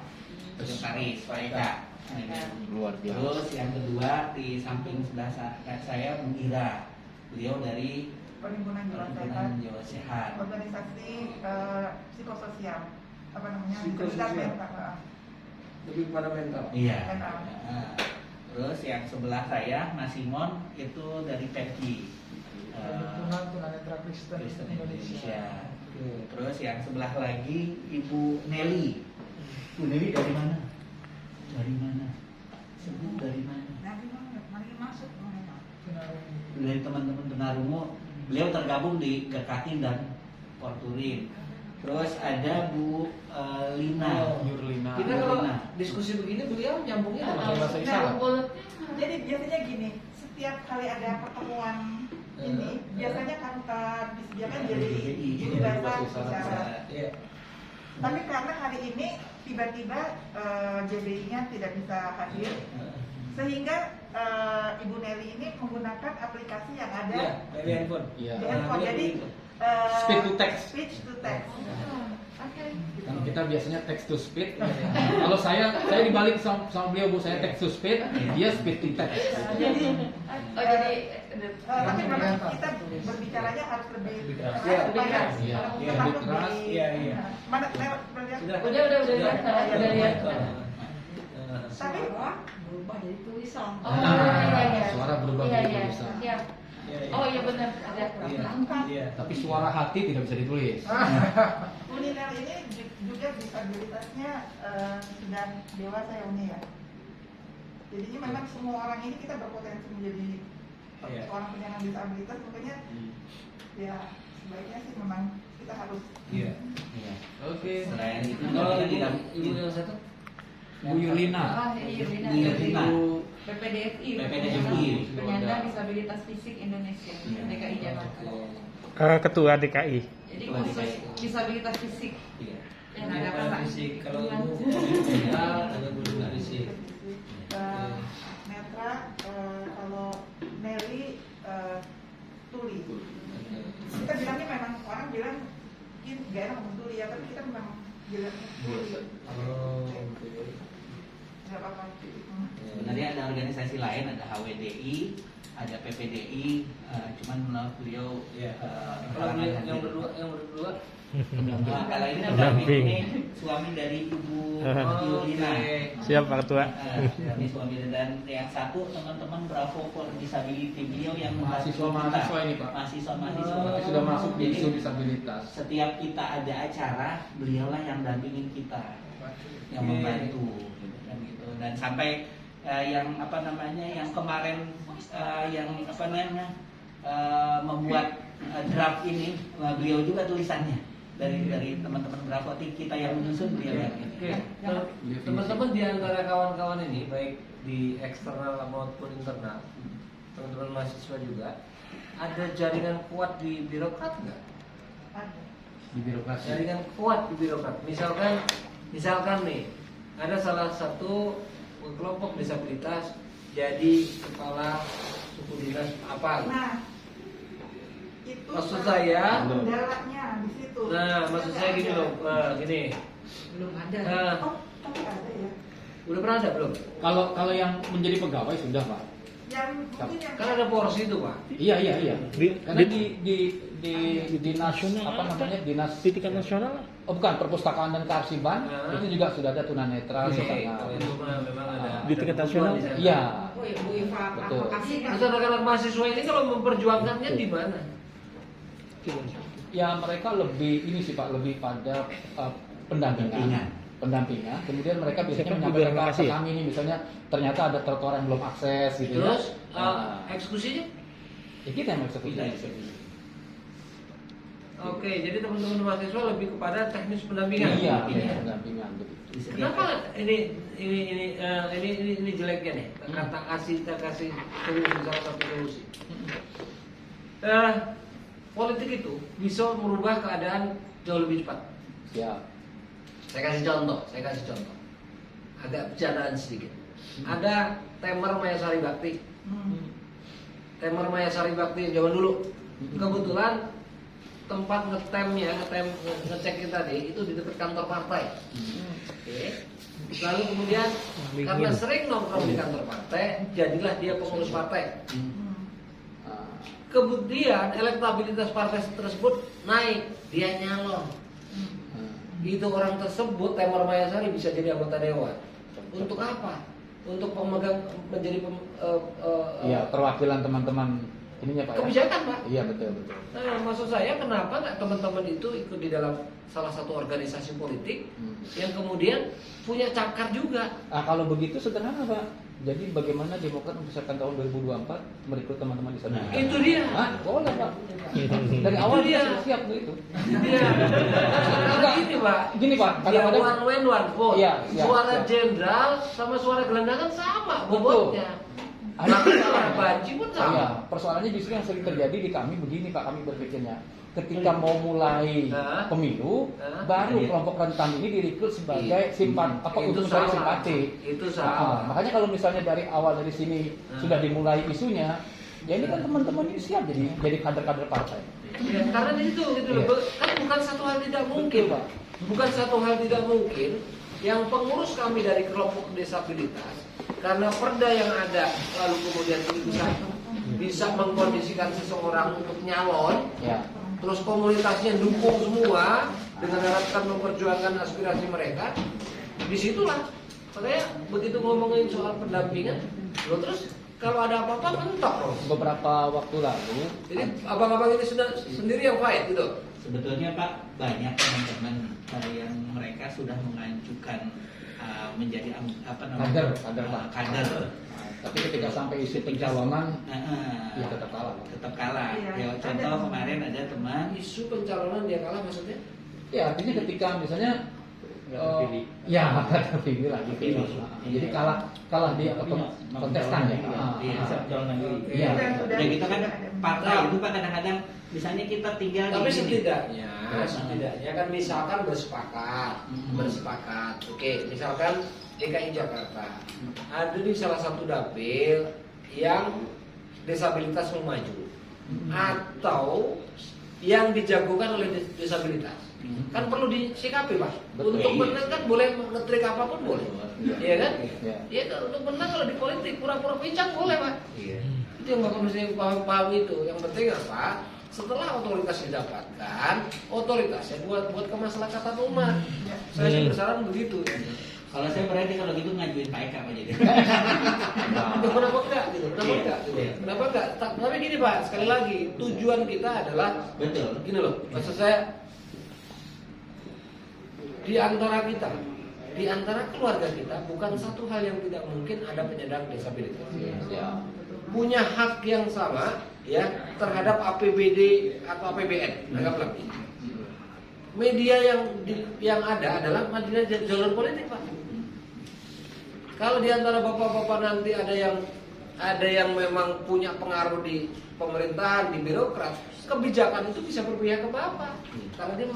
Sekretaris Pak Eka. Luar biasa. Terus yang kedua di samping sebelah saya Bung Ira, beliau dari Perhimpunan Jiwa Sehat, Perhimpunan Jiwa Sehat. organisasi psikososial, apa namanya? Psikososial. Mental. Lebih pada mental. Iya. Mental. Nah, terus yang sebelah saya Mas Simon itu dari PEPI. Perhimpunan Tunanetra Kristen Indonesia. Terus yang sebelah lagi Ibu Nelly. Bu Nelly dari mana? Dari mana? Sebut dari mana? Mari masuk. Dari teman-teman Tunarungu. Beliau tergabung di Gekatin dan Porturin. Terus ada Bu Lina. Nurlina. Kita kalau diskusi begini beliau nyambungnya dengan bahasa isyarat. Jadi biasanya gini, setiap kali ada pertemuan ini, biasanya kan disediakan jadi guru bahasa isyarat. Iya. Tapi karena hari ini tiba-tiba JBI-nya tidak bisa hadir, sehingga Ibu Nelly ini menggunakan aplikasi yang ada Iya, dari handphone. Iya. di handphone. Jadi Speech to text. Speech to text. Kalau kita biasanya text to speech. Kalau saya dibalik sama beliau, Bu, saya text to speech, dia speech to text. Jadi tapi Langsung memang kelihatan. kita berbicaranya harus lebih keras Iya, supaya iya, iya, tetap lebih keras, lebih- iya, iya. Mana lewat melihat Udah lihat. Udah lihat. tapi berubah jadi tulisan. Nah, suara berubah Iya, menjadi iya. tulisan. Siap. Oh iya benar, ada. Tapi suara hati tidak bisa ditulis. Uninel ini juga disabilitasnya sudah dewasa ya Uni ya. Jadinya memang semua orang ini kita berpotensi menjadi orang penyandang disabilitas, makanya ya sebaiknya sih memang kita harus. Oke. Selain itu Kalau juga ibu yang satu? Bu Yulina. Ah, Yulina. Bu Yulina. PPDFI, PPDFI. Penyandang Disabilitas Fisik Indonesia, DKI Jakarta. Ketua DKI. Jadi khusus disabilitas fisik. Iya. Yang ada apa? Fisik. Kalau ibu ada guru fisik. Netra, kalau Nelly tuli. Kita bilangnya memang orang bilang mungkin gak enak ngomong tuli ya, tapi kita memang bilang tuli. Gak apa-apa. Sebenarnya ada organisasi lain, ada HWDI, ada PPDI, cuman menurut beliau Kalau yang berdua kalau ini ini suami dari Ibu Yulina. Siap Pak Ketua. Ini suami, dan yang satu teman-teman Bravo for Disability, beliau yang Mahasiswa ini Pak. Mahasiswa Sudah masuk di isu disabilitas. Setiap kita ada acara, beliaulah yang dampingin kita, yang membantu, gitu kan gitu. Dan sampai yang apa namanya, yang kemarin membuat draft ini, beliau juga tulisannya dari teman-teman Bravo, kita yang menyusun, beliau yang ini. Teman-teman di antara kawan-kawan ini, baik di eksternal maupun internal, teman-teman mahasiswa juga, ada jaringan kuat di birokrat nggak? Di birokrasi. Jaringan kuat di birokrat. Misalkan nih, ada salah satu kelompok disabilitas jadi kepala suku dinas apa? Nah, itu Maksud saya, kendalanya di situ. nah maksud saya gini loh, gini. Belum ada. Oh, tapi ada ya. Udah pernah ada belum? Kalau yang menjadi pegawai sudah Pak. Yang mungkin yang Kan ada porsi itu Pak. Iya. Karena Di- di dinas apa namanya, dinas Pendidikan nasional. Oh bukan, perpustakaan dan kearsipan itu juga sudah ada tunanetra Oke, misalnya. kalau itu memang ada. Di tingkat nasional? Iya. Oh iya, Bu Iva, Betul. advokasi kan? Terus anak-anak mahasiswa ini kalau memperjuangkannya di mana? Ya mereka lebih ini sih Pak, lebih pada pendampingan. Kemudian mereka biasanya menyampaikan ke kami ini, misalnya ternyata ada trotoar yang belum akses gitu. Terus ya. eksekusinya? Ya kita yang eksekusi. Oke, jadi teman-teman mahasiswa lebih kepada teknis pendampingan. Iya, pendampingan begitu. Kenapa ini jeleknya nih? Kita kasih solusi, salah satu solusi. Politik itu bisa merubah keadaan jauh lebih cepat. Siap. Saya kasih contoh. Agak bercandaan sedikit. Ada Temer Mayasari Bakti. Temer Mayasari Bakti zaman dulu. Kebetulan tempat ngecek tadi itu di dekat kantor partai. Oke. Lalu kemudian karena sering nongkrong di kantor partai, jadilah dia pengurus partai. Kemudian elektabilitas partai tersebut naik, dia nyalon. Itu orang tersebut, Temer Mayasari, bisa jadi anggota dewan. Untuk apa? Untuk pemegang menjadi perwakilan teman-teman ininya Pak. Kebijakan Pak. Iya betul. Nah, maksud saya kenapa nggak teman-teman itu ikut di dalam salah satu organisasi politik yang kemudian punya cakar juga? Nah, kalau begitu sederhana Pak. Jadi bagaimana Demokrat mempersiapkan tahun 2024 merekrut teman-teman di sana? Itu dia. Boleh Pak. Dari awal dia. kita sudah siap begitu. Iya. Karena gini Pak, Pak. dia Kadang-kadang one vote. Iya, siap, Suara siap. jenderal sama suara gelandangan sama Betul. bobotnya. Bahkan suara banci pun sama. Iya, persoalannya justru yang sering terjadi di kami begini Pak, kami berpikirnya. Ketika mau mulai pemilu, baru kelompok rentan ini direkrut sebagai simpan untuk mencari simpati. Itu salah. Makanya kalau misalnya dari awal dari sini sudah dimulai isunya, ya ini kan teman-teman ini siap jadi kader-kader partai. Ya, karena di situ gitu loh. Kan bukan satu hal tidak mungkin, Pak. Bukan satu hal tidak mungkin yang pengurus kami dari kelompok disabilitas karena perda yang ada lalu kemudian bisa mengkondisikan seseorang untuk nyalon. Ya. Terus komunitasnya dukung semua dengan harapan memperjuangkan aspirasi mereka. Disitulah makanya begitu ngomongin soal pendampingan, lo terus kalau ada apa-apa mentok dong. Beberapa waktu lalu, Jadi abang-abang ini sudah sendiri yang fight gitu. Sebetulnya Pak, banyak teman-teman yang mereka sudah mengajukan menjadi kader, Pak. kader. Tapi ketika sampai isu pencalonan, ya tetap kalah. Tetap kalah. Iya, Ya, contoh kemarin ada teman Isu pencalonan dia kalah maksudnya? Ya artinya ketika misalnya terpilih. ya terpilih lah, dipilih. Jadi kalah di kontestan ya. Bisa pencalonan diri. Iya. Ya kita kan partai itu Pak kadang-kadang misalnya kita tinggal Tapi di setidaknya kan misalkan bersepakat. Oke, misalkan DKI Jakarta ada di salah satu dapil yang disabilitas mau maju atau yang dijagokan oleh disabilitas. Kan perlu disikapi Pak. Betul. Untuk menang kan boleh ngetrik apapun boleh. Iya kan? Iya. Iya kan untuk menang kalau di politik pura-pura pincang boleh Pak. Iya. Itu yang Bapak mesti paham itu. Yang penting apa? Setelah otoritas didapatkan, otoritasnya buat kemaslahatan umat. Saya sih bersaran begitu. Ya. Kalau saya berarti kalau gitu ngajuin Pak Eka Pak jadi. Kenapa enggak gitu? Kenapa Iya. enggak? Gitu. Iya. Kenapa enggak? Tapi gini Pak, sekali lagi tujuan kita adalah Betul. gini loh. Maksud saya di antara keluarga kita bukan satu hal yang tidak mungkin ada penyandang disabilitas. Ya. Punya hak yang sama ya terhadap APBD atau APBN. Anggaplah. Media yang ada adalah media jalur politik Pak. Kalau di antara bapak-bapak nanti ada yang memang punya pengaruh di pemerintahan, di birokrat, kebijakan itu bisa berpihak ke bapak. Karena dia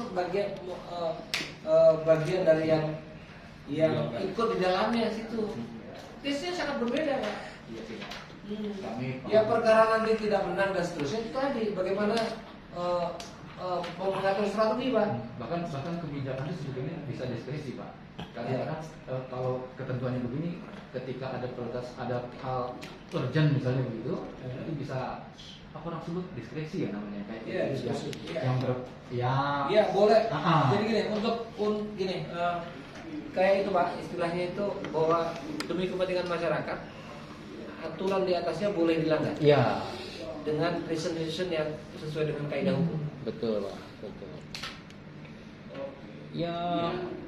bagian dari yang ikut di dalamnya situ. Tesnya sangat berbeda Pak. Ya perkara nanti tidak menang dan seterusnya itu tadi bagaimana mengatur strategi Pak. Bahkan kebijakan itu sebetulnya bisa diskresi Pak. Karena kalau ketentuannya begini, ketika ada prioritas, ada hal urgent misalnya begitu, itu bisa apa orang sebut diskresi ya namanya kayak Iya, diskresi. Ya boleh. Jadi gini gini kayak itu Pak, istilahnya itu bahwa demi kepentingan masyarakat aturan di atasnya boleh dilanggar. Iya. Dengan reason yang sesuai dengan kaidah hukum. Betul Pak, betul. Ya,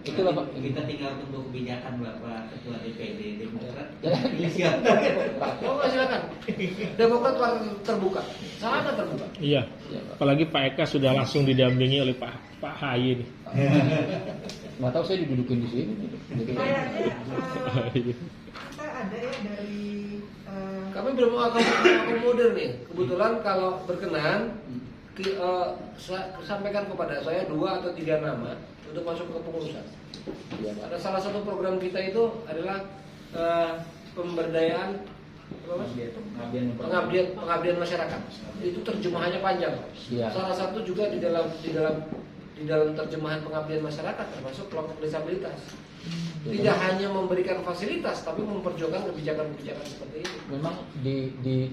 itulah Pak. Kita tinggal tunggu kebijakan Bapak Ketua DPD Demokrat. Oh silakan. Demokrat terbuka, sangat terbuka. Iya. Apalagi Pak Eka sudah langsung didampingi oleh Pak Hayi nih. Nggak tahu saya didudukin di sini. Kayaknya kita ada ya dari Kami belum akomodir nih. Kebetulan kalau berkenan sampaikan kepada saya 2 atau 3 nama untuk masuk ke kepengurusan. Ya, Ada salah satu program kita itu adalah pemberdayaan pengabdian masyarakat. Itu terjemahannya panjang. Ya. Salah satu juga di dalam terjemahan pengabdian masyarakat termasuk kelompok disabilitas. Tidak hanya memberikan fasilitas, tapi memperjuangkan kebijakan-kebijakan seperti itu. Memang di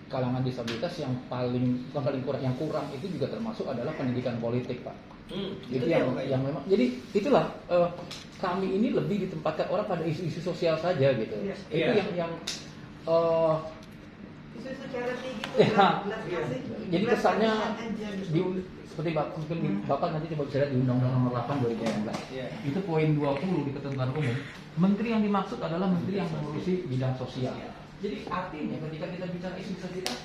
kalangan disabilitas yang paling kurang, yang kurang itu juga termasuk adalah pendidikan politik Pak. Itu yang memang. Jadi itulah kami ini lebih ditempatkan orang pada isu-isu sosial saja gitu. Iya. Itu yang isu-isu charity gitu. Ya. belas kasih. Jadi Belas kesannya kasihan aja gitu. seperti Bapak nanti coba bisa lihat di Undang-Undang Nomor 8 2016. Itu poin 20 di ketentuan umum. Menteri yang dimaksud adalah menteri yang mengurusi bidang sosial. Jadi artinya ketika kita bicara isu sosial,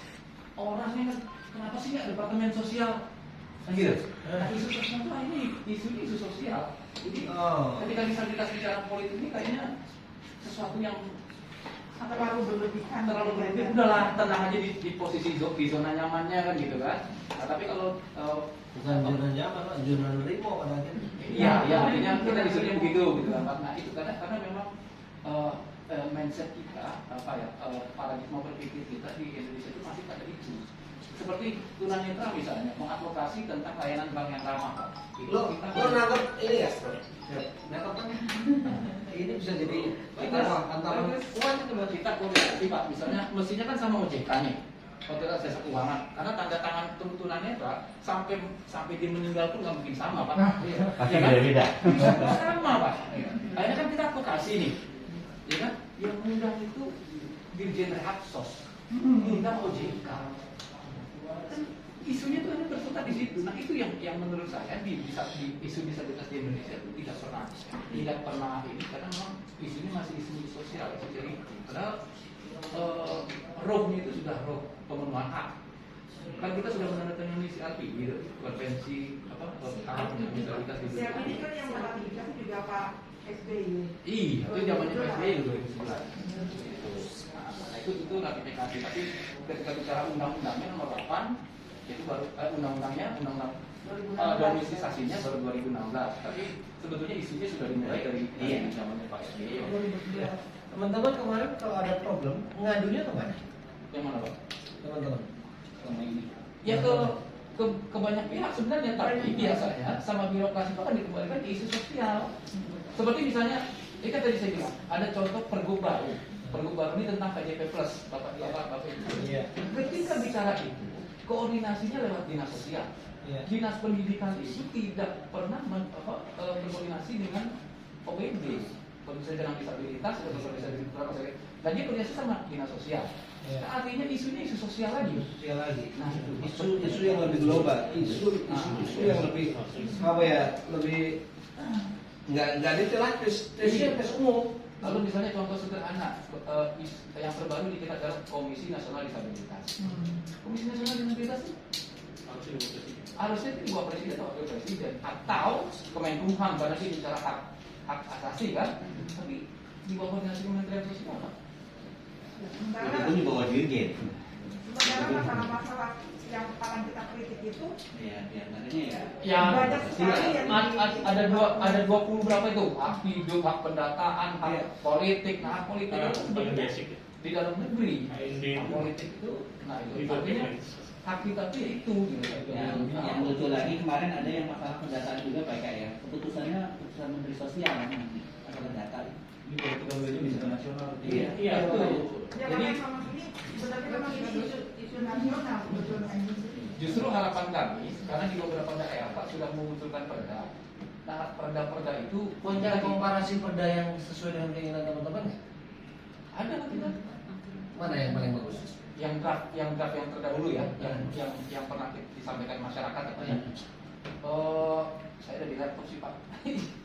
orangnya kan kenapa sih nggak departemen sosial? Gitu. Nah, isu sosial itu ini isu sosial. Jadi ketika disabilitas bicara politik ini kayaknya sesuatu yang terlalu berlebihan, udahlah tenang aja di posisi di zona nyamannya kan gitu kan. Nah, tapi kalau bukan zona nyaman, zona nerimo pada akhirnya. Iya, artinya kita disuruhnya begitu gitu kan. Nah itu karena memang mindset kita paradigma berpikir kita di Indonesia itu masih pada itu. Seperti tunanetra misalnya mengadvokasi tentang layanan bank yang ramah. Lo nangkep ini ya? Nangkep kan? Ini bisa jadi antara kita koordinasi Pak, misalnya mestinya kan sama OJK nih, Otoritas Jasa Keuangan, karena tanda tangan tuntunannya Pak sampai dia meninggal pun nggak mungkin sama Pak. Pasti beda-beda. Sama Pak. Akhirnya kan kita advokasi nih, ya kan? Yang undang itu Dirjen Reaksos, undang OJK. Kan isunya tuh hanya tersekat di situ. Nah itu yang menurut saya di isu disabilitas di Indonesia itu tidak pernah ini, karena memang isunya masih isu sosial, isu charity. Padahal rohnya itu sudah roh pemenuhan hak. Kan kita sudah menandatangani CRP gitu, konvensi hak disabilitas di Indonesia. Ini kan yang meratifikasi juga Pak SBY. Iya, itu zamannya Pak SBY 2011. Nah, itu ratifikasi. Tapi ketika bicara undang-undangnya nomor 8 itu baru undang-undang organisasinya baru 2016. Tapi sebetulnya isunya sudah dimulai dari zamannya Pak SBY. Teman-teman kemarin kalau ada problem ngadunya kemana? Yang mana Pak? Teman-teman Selama ini. Ya ke banyak pihak sebenarnya, tapi biasanya sama birokrasi bahkan dikembalikan ke isu sosial. Seperti misalnya, ini kan tadi saya bilang ada contoh pergub baru. Pergub baru ini tentang KJP Plus, Bapak Ibu. Iya. Ketika bicara itu, koordinasinya lewat dinas sosial. Iya. Dinas pendidikan itu tidak pernah berkoordinasi dengan OPD, Komisi dengan disabilitas atau disabilitas, dan dia koordinasi sama dinas sosial. Iya. Nah, artinya isunya isu sosial lagi. Sosial lagi. Nah, Isu yang lebih global, isu yang lebih apa ya, lebih nggak detail, tes umum. Lalu misalnya contoh sederhana yang terbaru di kita adalah Komisi Nasional Disabilitas. Komisi Nasional Disabilitas itu harusnya itu dibawa presiden atau wakil presiden atau Kemenkumham karena dia bicara hak asasi kan, tapi dibawa koordinasi Kementerian Sosial kan? Itu di bawah dirjen. Sementara masalah-masalah yang paling kita kritik itu banyak sekali yang ada 20 berapa itu, hak hidup, hak pendataan, hak politik. Nah, hak politik itu sebenarnya di dalam negeri. Hak politik itu, nah itu artinya hak kita itu gitu. Yang lucu lagi kemarin ada yang masalah pendataan juga Pak Eka ya. Keputusan Menteri Sosial masalah data. Ini politik ini bisa nasional. Iya. Ya, Jadi sebenarnya memang ini isu nasional sebetulnya. justru harapan kami, karena di beberapa daerah Pak sudah memunculkan perda. Nah, perda-perda itu Punya komparasi perda yang sesuai dengan keinginan teman-teman nggak? ada nanti kan? Mana yang paling bagus? Yang draft yang terdahulu ya, yang pernah disampaikan masyarakat ya Pak ya. Saya ada di laptop sih Pak.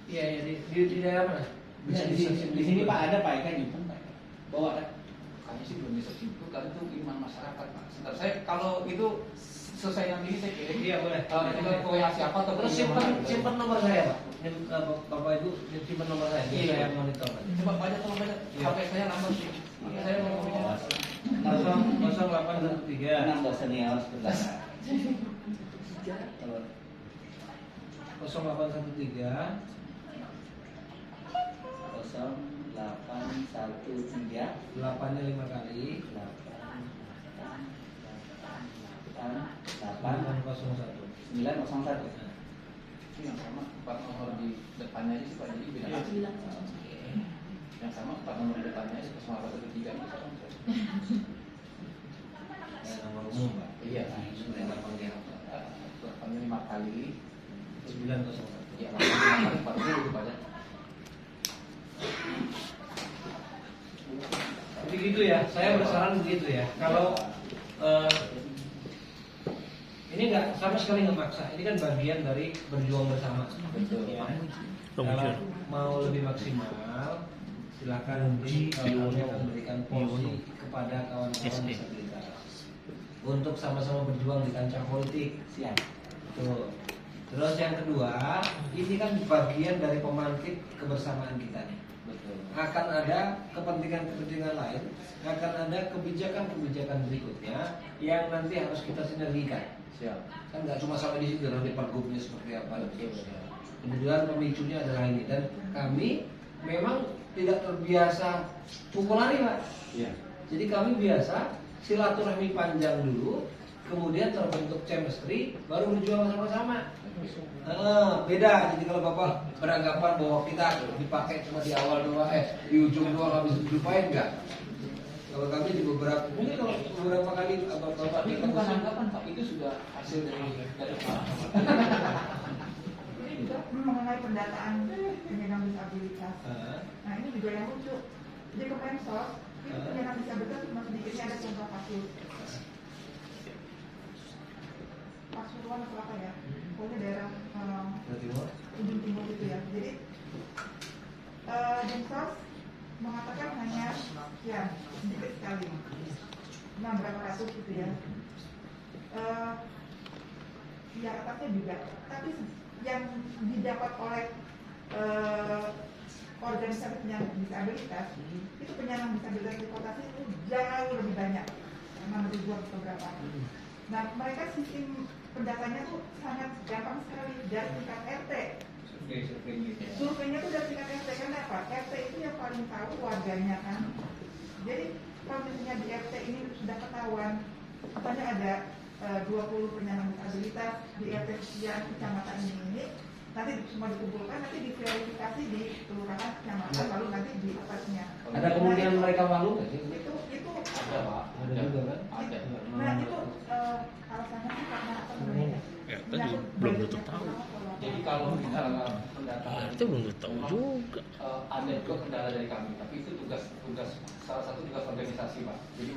Iya, di daerah mana? Di sini Pak ada Pak Eka nyimpen Pak. Bawa kan? Kami sih belum bisa simpul karena itu iman masyarakat Pak. Sebentar saya kalau itu selesai nanti saya kirim. Iya boleh. Tinggal ke WA siapa atau Terus simpan nomor saya Pak. Bapak Ibu simpan nomor saya. Iya. Saya monitor. Coba baca tolong baca. HP saya lambat sih. Saya mau bicara. 0813 Tenang dong senior sebentar. 0813 0813 8-nya 5 kali 901. 901. Itu yang sama 4 nomor di depannya aja sih Pak, jadi beda lagi. Yang sama 4 nomor di depannya aja 0813 itu sama. Nomor umum Pak. Iya. Sudah 8 5 kali 901. ya 8 kali 4 itu banyak. Jadi gitu ya, saya bersaran begitu ya. Kalau ini nggak sama sekali nggak maksa. Ini kan bagian dari berjuang bersama. Betul. Ya. Kalau mau lebih maksimal, silakan nanti kami akan berikan porsi kepada kawan-kawan disabilitas untuk sama-sama berjuang di kancah politik. Siap. Tuh. Terus yang kedua, ini kan bagian dari pemangkit kebersamaan kita nih. Betul. Akan ada kepentingan-kepentingan lain, akan ada kebijakan-kebijakan berikutnya yang nanti harus kita sinergikan. Siap. Kan nggak cuma sampai di situ, nanti pergubnya seperti apa. Kemudian pemicunya adalah ini, dan kami memang tidak terbiasa pukul lari Pak. Iya. Jadi kami biasa silaturahmi panjang dulu, kemudian terbentuk chemistry, baru berjuang sama-sama. Beda. Jadi kalau Bapak beranggapan bahwa kita dipakai cuma di awal doang, di ujung doang habis dilupain enggak? Kalau kami di beberapa, mungkin kalau beberapa kali Bapak Tapi itu bukan anggapan Pak, itu sudah hasil dari Pak. Ini juga mengenai pendataan penyandang disabilitas. Nah ini juga yang lucu. Jadi Kemensos Itu penyandang disabilitas cuma sedikitnya ada contoh kasus. Pasuruan atau apa ya? Pokoknya daerah ujung timur itu ya. Jadi Dinsos mengatakan hanya sekian, sedikit sekali. Nah, berapa ratus gitu ya. Ya atasnya juga. Tapi yang didapat oleh organisasi penyandang disabilitas itu penyandang disabilitas di kota itu jauh lebih banyak, 6.000 atau berapa. Nah, mereka sistem pendatanya tuh sangat gampang sekali dari tingkat RT. Surveinya tuh dari tingkat RT, karena apa? RT itu yang paling tahu warganya kan. Jadi kalau misalnya di RT ini sudah ketahuan, katanya ada 20 penyandang disabilitas di RT sekian kecamatan ini, nanti semua dikumpulkan, nanti diverifikasi di kelurahan kecamatan, lalu nanti di atasnya. Ada kemudian mereka malu nggak sih? Itu Ada Pak. Ada juga kan? Ada. nah itu alasannya sih karena apa sebenarnya? Ya, tadi belum tentu tahu. Jadi kalau misalnya pendataan Itu belum tentu tahu juga. Ada juga kendala dari kami, tapi itu tugas salah satu tugas organisasi Pak. Jadi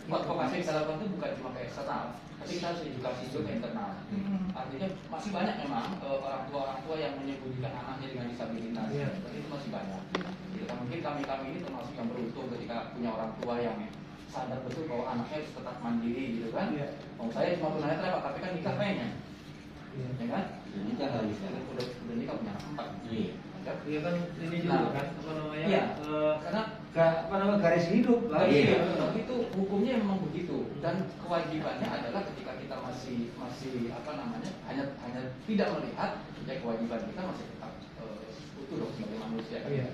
advokasi yang kita lakukan itu bukan cuma ke eksternal, tapi kita harus edukasi juga ke internal. Artinya masih banyak memang orang tua yang menyembunyikan anaknya dengan disabilitas. Tapi itu masih banyak. Jadi mungkin kami ini termasuk yang beruntung ketika punya orang tua yang sadar betul bahwa anaknya harus tetap mandiri gitu kan. Mau saya cuma tunanetra Pak, tapi kan nikah pengen. Ya kan? Nikah lagi udah nikah punya anak 4. Iya kan ini juga kan apa namanya? Iya, karena garis hidup lah. iya, itu hukumnya memang begitu dan kewajibannya adalah ketika kita masih apa namanya hanya tidak melihat, ya kewajiban kita masih tetap utuh dong sebagai manusia. Kan? Iya.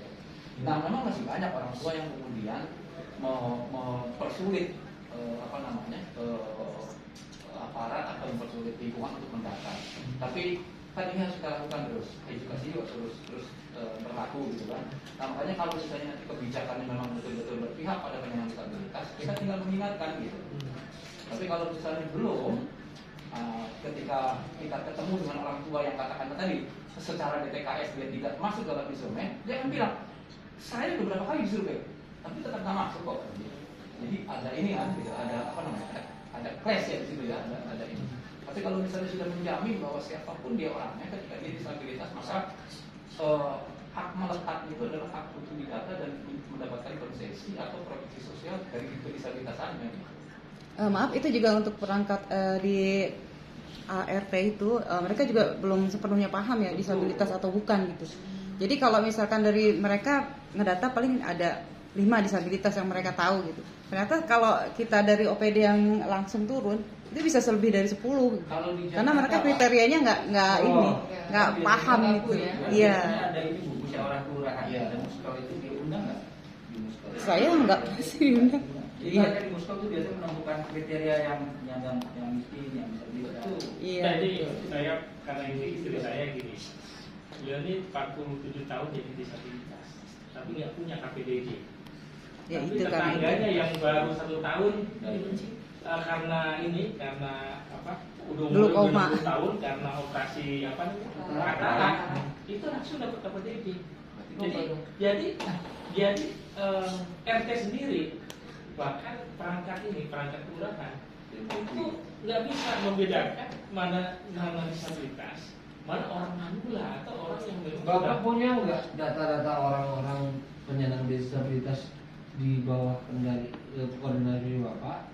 Nah memang masih banyak orang tua yang kemudian mempersulit apa namanya aparat atau mempersulit lingkungan untuk mendata. Tapi kan ini harus kita lakukan terus, edukasi juga terus berlaku gitu kan. Nah makanya kalau misalnya nanti kebijakannya memang betul-betul berpihak pada penyandang disabilitas, kita tinggal mengingatkan gitu. Tapi kalau misalnya belum, ketika kita ketemu dengan orang tua yang katakan tadi secara DTKS dia tidak masuk dalam instrumen, dia akan bilang saya beberapa kali disurvei, tapi tetap nggak masuk kok. Jadi ada ini kan, gitu. Ada apa namanya? Ada clash ya di situ ya, ada ini. Tapi kalau misalnya sudah menjamin bahwa siapapun dia orangnya ketika dia disabilitas, maka hak melekat itu adalah hak untuk didata dan mendapatkan konsesi atau proteksi sosial dari kedisabilitasannya. Maaf, itu juga untuk perangkat di ART itu mereka juga belum sepenuhnya paham ya disabilitas atau bukan gitu. Jadi kalau misalkan dari mereka ngedata paling ada 5 disabilitas yang mereka tahu gitu. Ternyata kalau kita dari OPD yang langsung turun itu bisa lebih dari 10 gitu. Karena mereka kriterianya nggak paham gitu. Iya. Ada ini Bu, musyawarah kelurahan. Ada muskol itu diundang nggak? Saya nggak pasti diundang. Jadi mereka di muskol itu biasanya menemukan kriteria yang miskin, yang disabilitas. Iya. Jadi saya karena ini istri saya gini, beliau ini 47 tahun jadi disabilitas, tapi nggak punya KPDJ. Ya, tapi itu tetangganya yang baru 1 tahun karena apa udah umur 20 tahun karena operasi apa katarak itu langsung dapat KPDJ. Jadi RT sendiri bahkan perangkat kelurahan itu nggak bisa membedakan mana disabilitas, mana orang manula atau orang yang Bapak punya nggak data-data orang-orang penyandang disabilitas di bawah koordinasi Bapak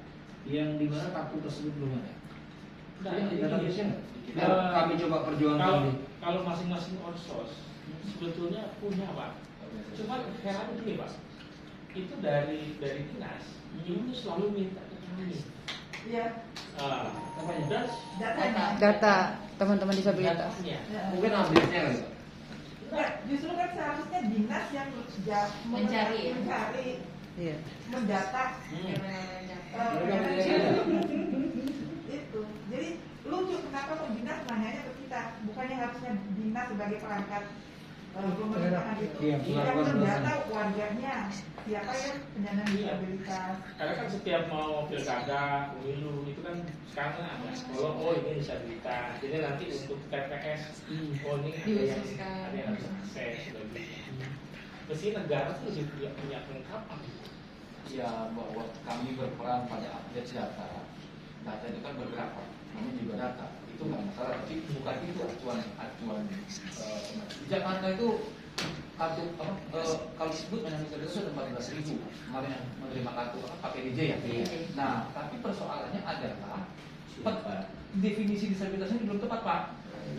yang dimana kartu tersebut belum ada? Nah, database-nya nggak? Kami coba perjuangkan. Kalau masing-masing orsos sebetulnya punya Pak. Cuma heran gini Pak, itu dari dinas itu selalu minta ke kami. Iya. Dan Data teman-teman disabilitas. Mungkin update-nya kali. Enggak, justru kan seharusnya dinas yang mencari, Iya. mendata. Itu. Jadi lucu kenapa kok dinas nanyanya ke kita, bukannya harusnya dinas sebagai perangkat pemerintahan itu yang mendata warganya siapa yang penyandang disabilitas. Karena kan setiap mau pilkada, pemilu itu kan sekarang ada psikolog, oh ini disabilitas. Jadi nanti untuk TPS, oh ini ada yang harus akses. Mesti negara tuh juga punya kelengkapan. ya bahwa kami berperan pada update data. Data itu kan bergerak, Pak. Namanya juga data. Itu nggak masalah, tapi bukan itu acuan. Di Jakarta itu kartu kalau disebut Mendagri itu ada 14.000 kemarin yang menerima kartu pakai DJ ya. Nah, tapi persoalannya adalah definisi disabilitasnya belum tepat, Pak.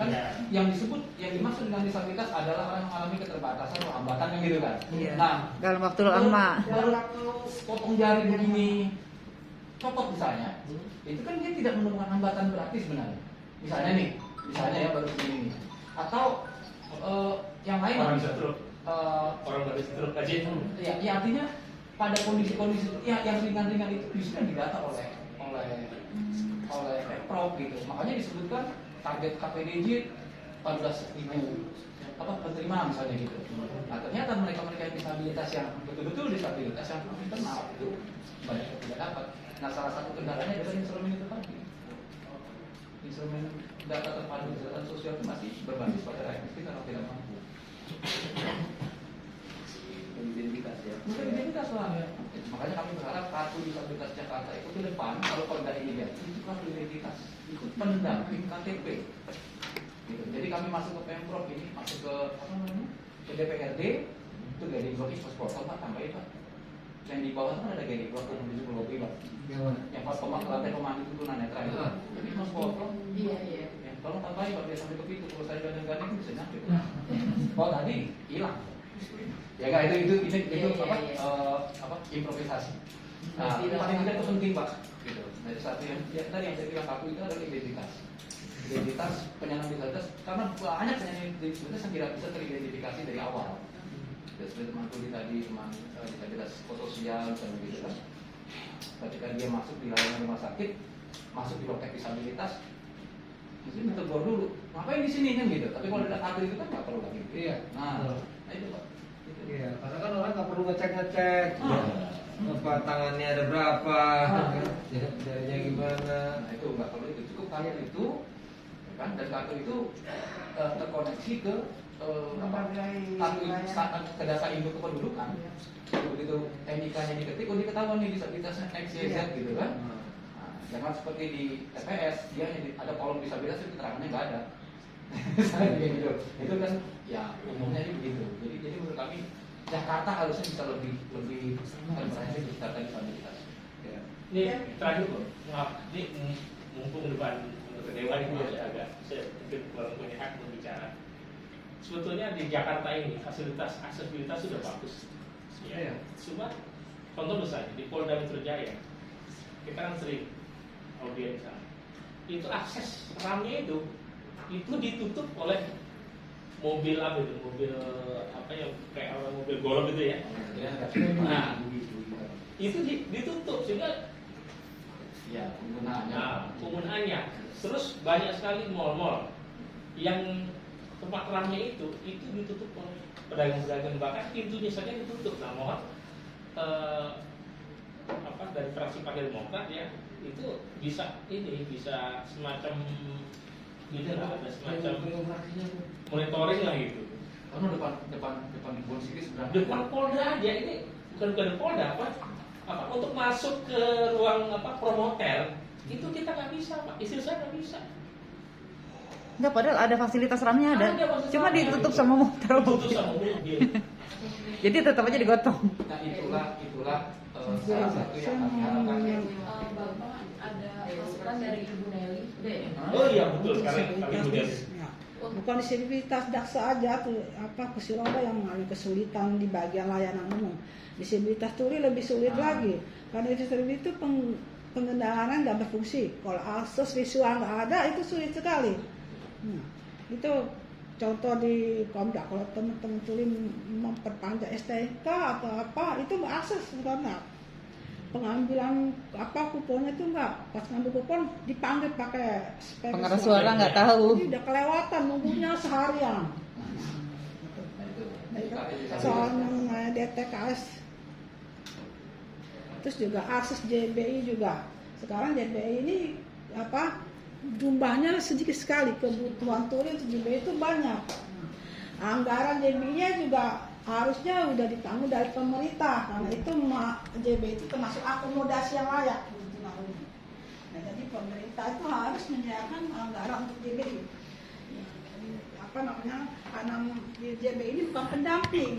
Kan yang disebut, yang dimaksud dengan disabilitas adalah orang yang mengalami keterbatasan atau hambatan yang gitu kan. Nah, dalam waktu lama. Kalau potong jari begini, copot misalnya, itu kan dia tidak menemukan hambatan berarti sebenarnya. Misalnya nih, ya baru begini nih. Atau yang lain. Orang bisa stroke. Orang baru stroke aja. Ya artinya pada kondisi-kondisi yang ringan-ringan itu bisa didata oleh Pemprov gitu. Makanya disebutkan target KPDJ 14.000 penerima misalnya gitu. Nah ternyata mereka yang disabilitas yang betul-betul disabilitas yang kenal itu banyak yang tidak dapat. Nah salah satu kendalanya adalah instrumen itu tadi. Instrumen data terpadu kesehatan sosial itu masih berbasis pada diagnostik karena tidak mampu. Identitas ya. Bukan identitas lah. Makanya kami berharap kartu disabilitas Jakarta itu ke depan kalau Polda ini ya itu kartu identitas, itu pendamping KTP. Gitu. Jadi kami masuk ke Pemprov ini, masuk ke ke DPRD itu guiding block itu foto Pak, tambahin Pak. Yang di bawah itu ada guiding block yang menuju ke lobby Pak. Yang pas lantai pemandu itu tunanetra itu. Jadi mas foto. Iya. Ya, tolong tambahin Pak, biar sampai ke pintu. Kalau saya gandeng-gandeng bisa nyampe. Oh tadi hilang. Ya kan itu improvisasi. Nah, paling tidak itu penting Pak. Gitu. Dari satu yang tadi yang saya bilang kartu itu adalah identitas penyandang disabilitas karena banyak penyandang disabilitas yang tidak bisa teridentifikasi dari awal. Seperti teman Tuli tadi, teman disabilitas sosial dan begitu kan. Ketika dia masuk di layanan rumah sakit, masuk di loket disabilitas, mesti ditegur dulu. Ngapain di sini kan gitu. Tapi kalau ada kartu itu kan nggak perlu lagi. Iya. Nah itu Pak. Iya, karena kan orang nggak perlu ngecek apa tangannya ada berapa, jarinya gimana. Nah itu nggak perlu itu, cukup kartu itu, kan? Dan kartu itu terkoneksi ke ke data induk kependudukan. Begitu NIK-nya diketik, diketahuan nih disabilitasnya XYZ gitu kan. Nah, jangan seperti di TPS, dia ada kolom disabilitas itu keterangannya nggak ada. Gitu. Itu kan ya umumnya ini begitu. Jadi menurut kami Jakarta harusnya bisa lebih komprehensif di data disabilitas. Ya. Ini terakhir loh, maaf, ini mumpung depan Dewan ini agak saya mungkin kurang punya hak berbicara. Sebetulnya di Jakarta ini fasilitas aksesibilitas sudah bagus. Ya. Cuma contoh misalnya di Polda Metro Jaya, kita kan sering audiens sana. Itu akses ramnya itu ditutup oleh mobil mobil yang kayak orang mobil golf itu ya. Nah, itu ditutup sehingga ya penggunaannya. Terus banyak sekali mal-mal yang tempat ramnya itu ditutup oleh pedagang-pedagang, bahkan pintunya saja ditutup. Nah, mohon dari fraksi Partai Demokrat ya itu bisa semacam gitu lah, ada semacam monitoring lah gitu. Karena depan di Kebon Siri sebenarnya. Depan Polda aja ini bukan Polda apa untuk masuk ke ruang promoter itu kita nggak bisa Pak, istri saya nggak bisa. Enggak, padahal ada fasilitas ramnya ada. Cuma ditutup sama motor. Jadi tetap aja digotong. Nah itulah salah satu yang kami harapkan. Bapak ada masukan dari Ibu Nelly. Oh iya betul sekarang Ibu Nelly. Bukan disabilitas daksa aja tuh kursi roda yang mengalami kesulitan di bagian layanan umum. Disabilitas tuli lebih sulit lagi karena disabilitas itu pengendalian nggak berfungsi. Kalau akses visual nggak ada itu sulit sekali. Itu contoh di Komda, kalau teman-teman tuli memperpanjang STNK atau apa itu nggak akses karena pengambilan kuponnya itu nggak, pas ngambil kupon dipanggil pakai pengeras suara nggak tahu. Ini udah kelewatan nunggunya seharian. Soalnya DTKS. Terus juga akses JBI juga. Sekarang JBI ini jumlahnya sedikit sekali, kebutuhan tuli untuk JBI itu banyak. Anggaran JBI-nya juga harusnya udah ditanggung dari pemerintah karena itu JB itu termasuk akomodasi yang layak untuk tunarungu. Nah, jadi pemerintah itu harus menyediakan anggaran untuk JBI. Karena JB ini bukan pendamping.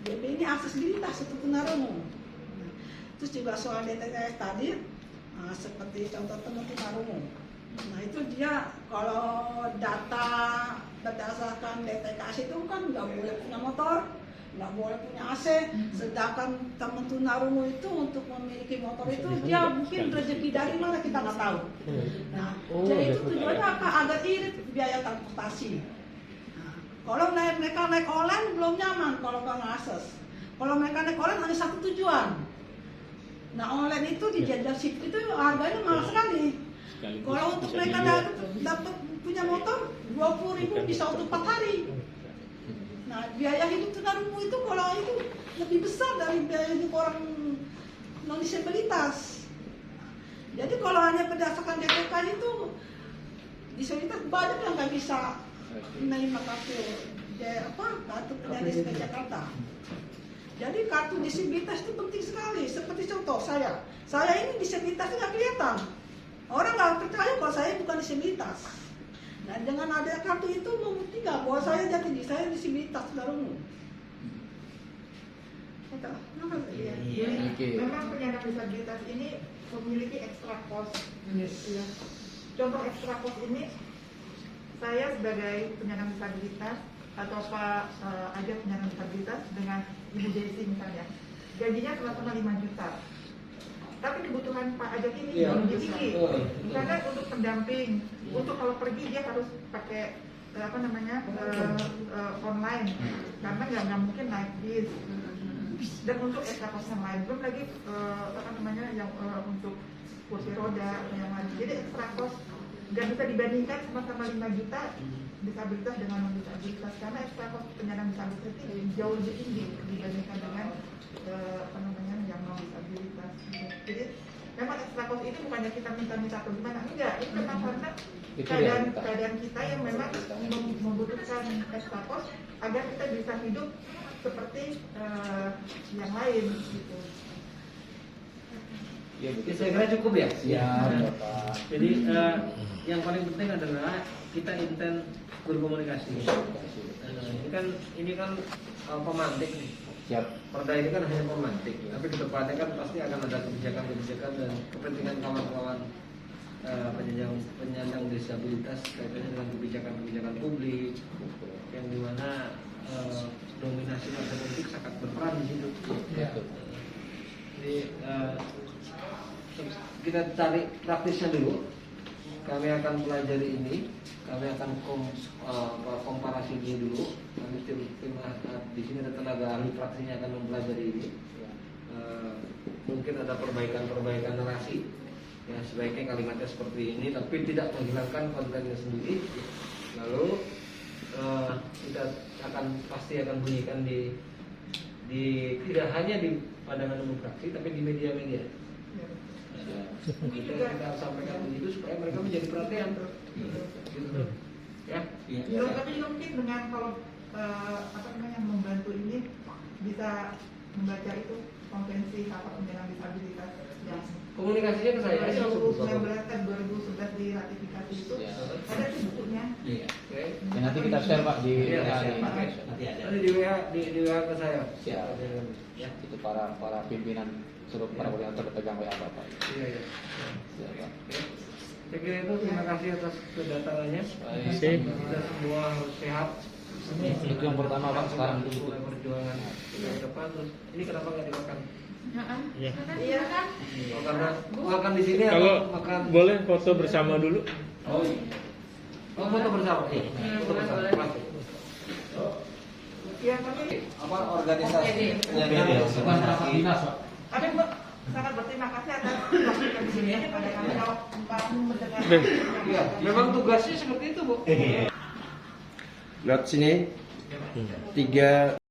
JB ini aksesibilitas untuk tunarungu. Terus juga soal DTKS tadi, seperti contoh teman tunarungu. Nah itu dia kalau data berdasarkan DTKS itu kan nggak boleh punya motor, nggak boleh punya AC. Sedangkan teman tunarungu itu untuk memiliki motor itu dia mungkin rezeki dari mana kita nggak tahu. Nah jadi itu tujuannya apa? Agar irit biaya transportasi. Nah, kalau mereka naik online belum nyaman kalau nggak ngakses. Kalau mereka naik online hanya satu tujuan. Nah online itu di jajal shift itu harganya mahal sekali. Kalau untuk mereka dapat punya motor 20.000 bisa untuk 4 hari. Nah biaya hidup tunarungu itu kalau itu lebih besar dari biaya hidup orang non disabilitas. Jadi kalau hanya berdasarkan DTK itu disabilitas banyak yang nggak bisa menerima kartu penyandang di Jakarta. Jadi kartu disabilitas itu penting sekali. Seperti contoh saya ini disabilitasnya nggak kelihatan. Orang nggak percaya kalau saya bukan disabilitas. Nah dengan ada kartu itu membuktikan bahwa saya disabilitas tunarungu. Memang penyandang disabilitas ini memiliki extra cost. Ya. Contoh extra cost ini, saya sebagai penyandang disabilitas atau Pak Ajat penyandang disabilitas dengan Ibu Desi misalnya, gajinya sama-sama 5 juta. Tapi kebutuhan Pak Ajat ini lebih tinggi, karena untuk pendamping, untuk kalau pergi dia harus pakai online, karena nggak mungkin naik bis. Dan untuk extra cost yang lain, belum lagi yang untuk kursi roda atau yang lain. Jadi extra cost nggak bisa dibandingkan sama-sama 5 juta disabilitas dengan non disabilitas, karena extra cost penyandang disabilitas itu jauh lebih tinggi dibandingkan dengan yang non disabilitas. Jadi memang extra cost ini bukannya kita minta-minta atau gimana, enggak, ini memang karena keadaan kita yang memang membutuhkan extra cost agar kita bisa hidup seperti yang lain gitu. Ya, saya kira cukup ya. Ya, Jadi yang paling penting adalah kita intent berkomunikasi. Ini kan pemantik nih. Siap. Perda ini kan hanya pemantik, tapi ke depannya kan pasti akan ada kebijakan-kebijakan dan kepentingan kawan-kawan penyandang disabilitas kaitannya dengan kebijakan-kebijakan publik yang dimana dominasi partai politik sangat berperan di situ. Ya. Jadi kita cari praktisnya dulu. Kami akan pelajari ini, kami akan komparasi ini dulu. Kami tim di sini ada tenaga ahli praksinya akan mempelajari ini. Mungkin ada perbaikan narasi. Ya, sebaiknya kalimatnya seperti ini, tapi tidak menghilangkan kontennya sendiri. Lalu kita pasti akan bunyikan di tidak hanya di pandangan umum fraksi, tapi di media-media. Kita sampaikan begitu supaya mereka menjadi perhatian. Gitu. Ya. Tapi mungkin dengan kalau membantu ini bisa membaca itu konvensi hak penyandang disabilitas yang komunikasinya ke saya. 2011 diratifikasi itu ada di bukunya. Iya. Ya, nanti kita share Pak di Nanti di WA ke saya. Siap. Ya, itu para pimpinan suruh para koordinator pegang WA Bapak. Iya. Siap, Pak. Saya kira itu, terima kasih atas kedatangannya. Kita semua harus sehat. Itu yang pertama Pak, sekarang itu mulai perjuangan ke depan. Terus ini kenapa nggak dimakan? Iya kan? Oh, karena makan di sini Kalau atau makan boleh foto bersama dulu. Oh, iya. Oh, foto bersama. Foto bersama. Masuk. Yang kami Apa organisasi penyandang bukan rapat dinas Pak. kami sangat berterima kasih atas waktu di sini pada kami kalau mendengar. Iya, memang tugasnya seperti itu, Bu. Lihat sini 3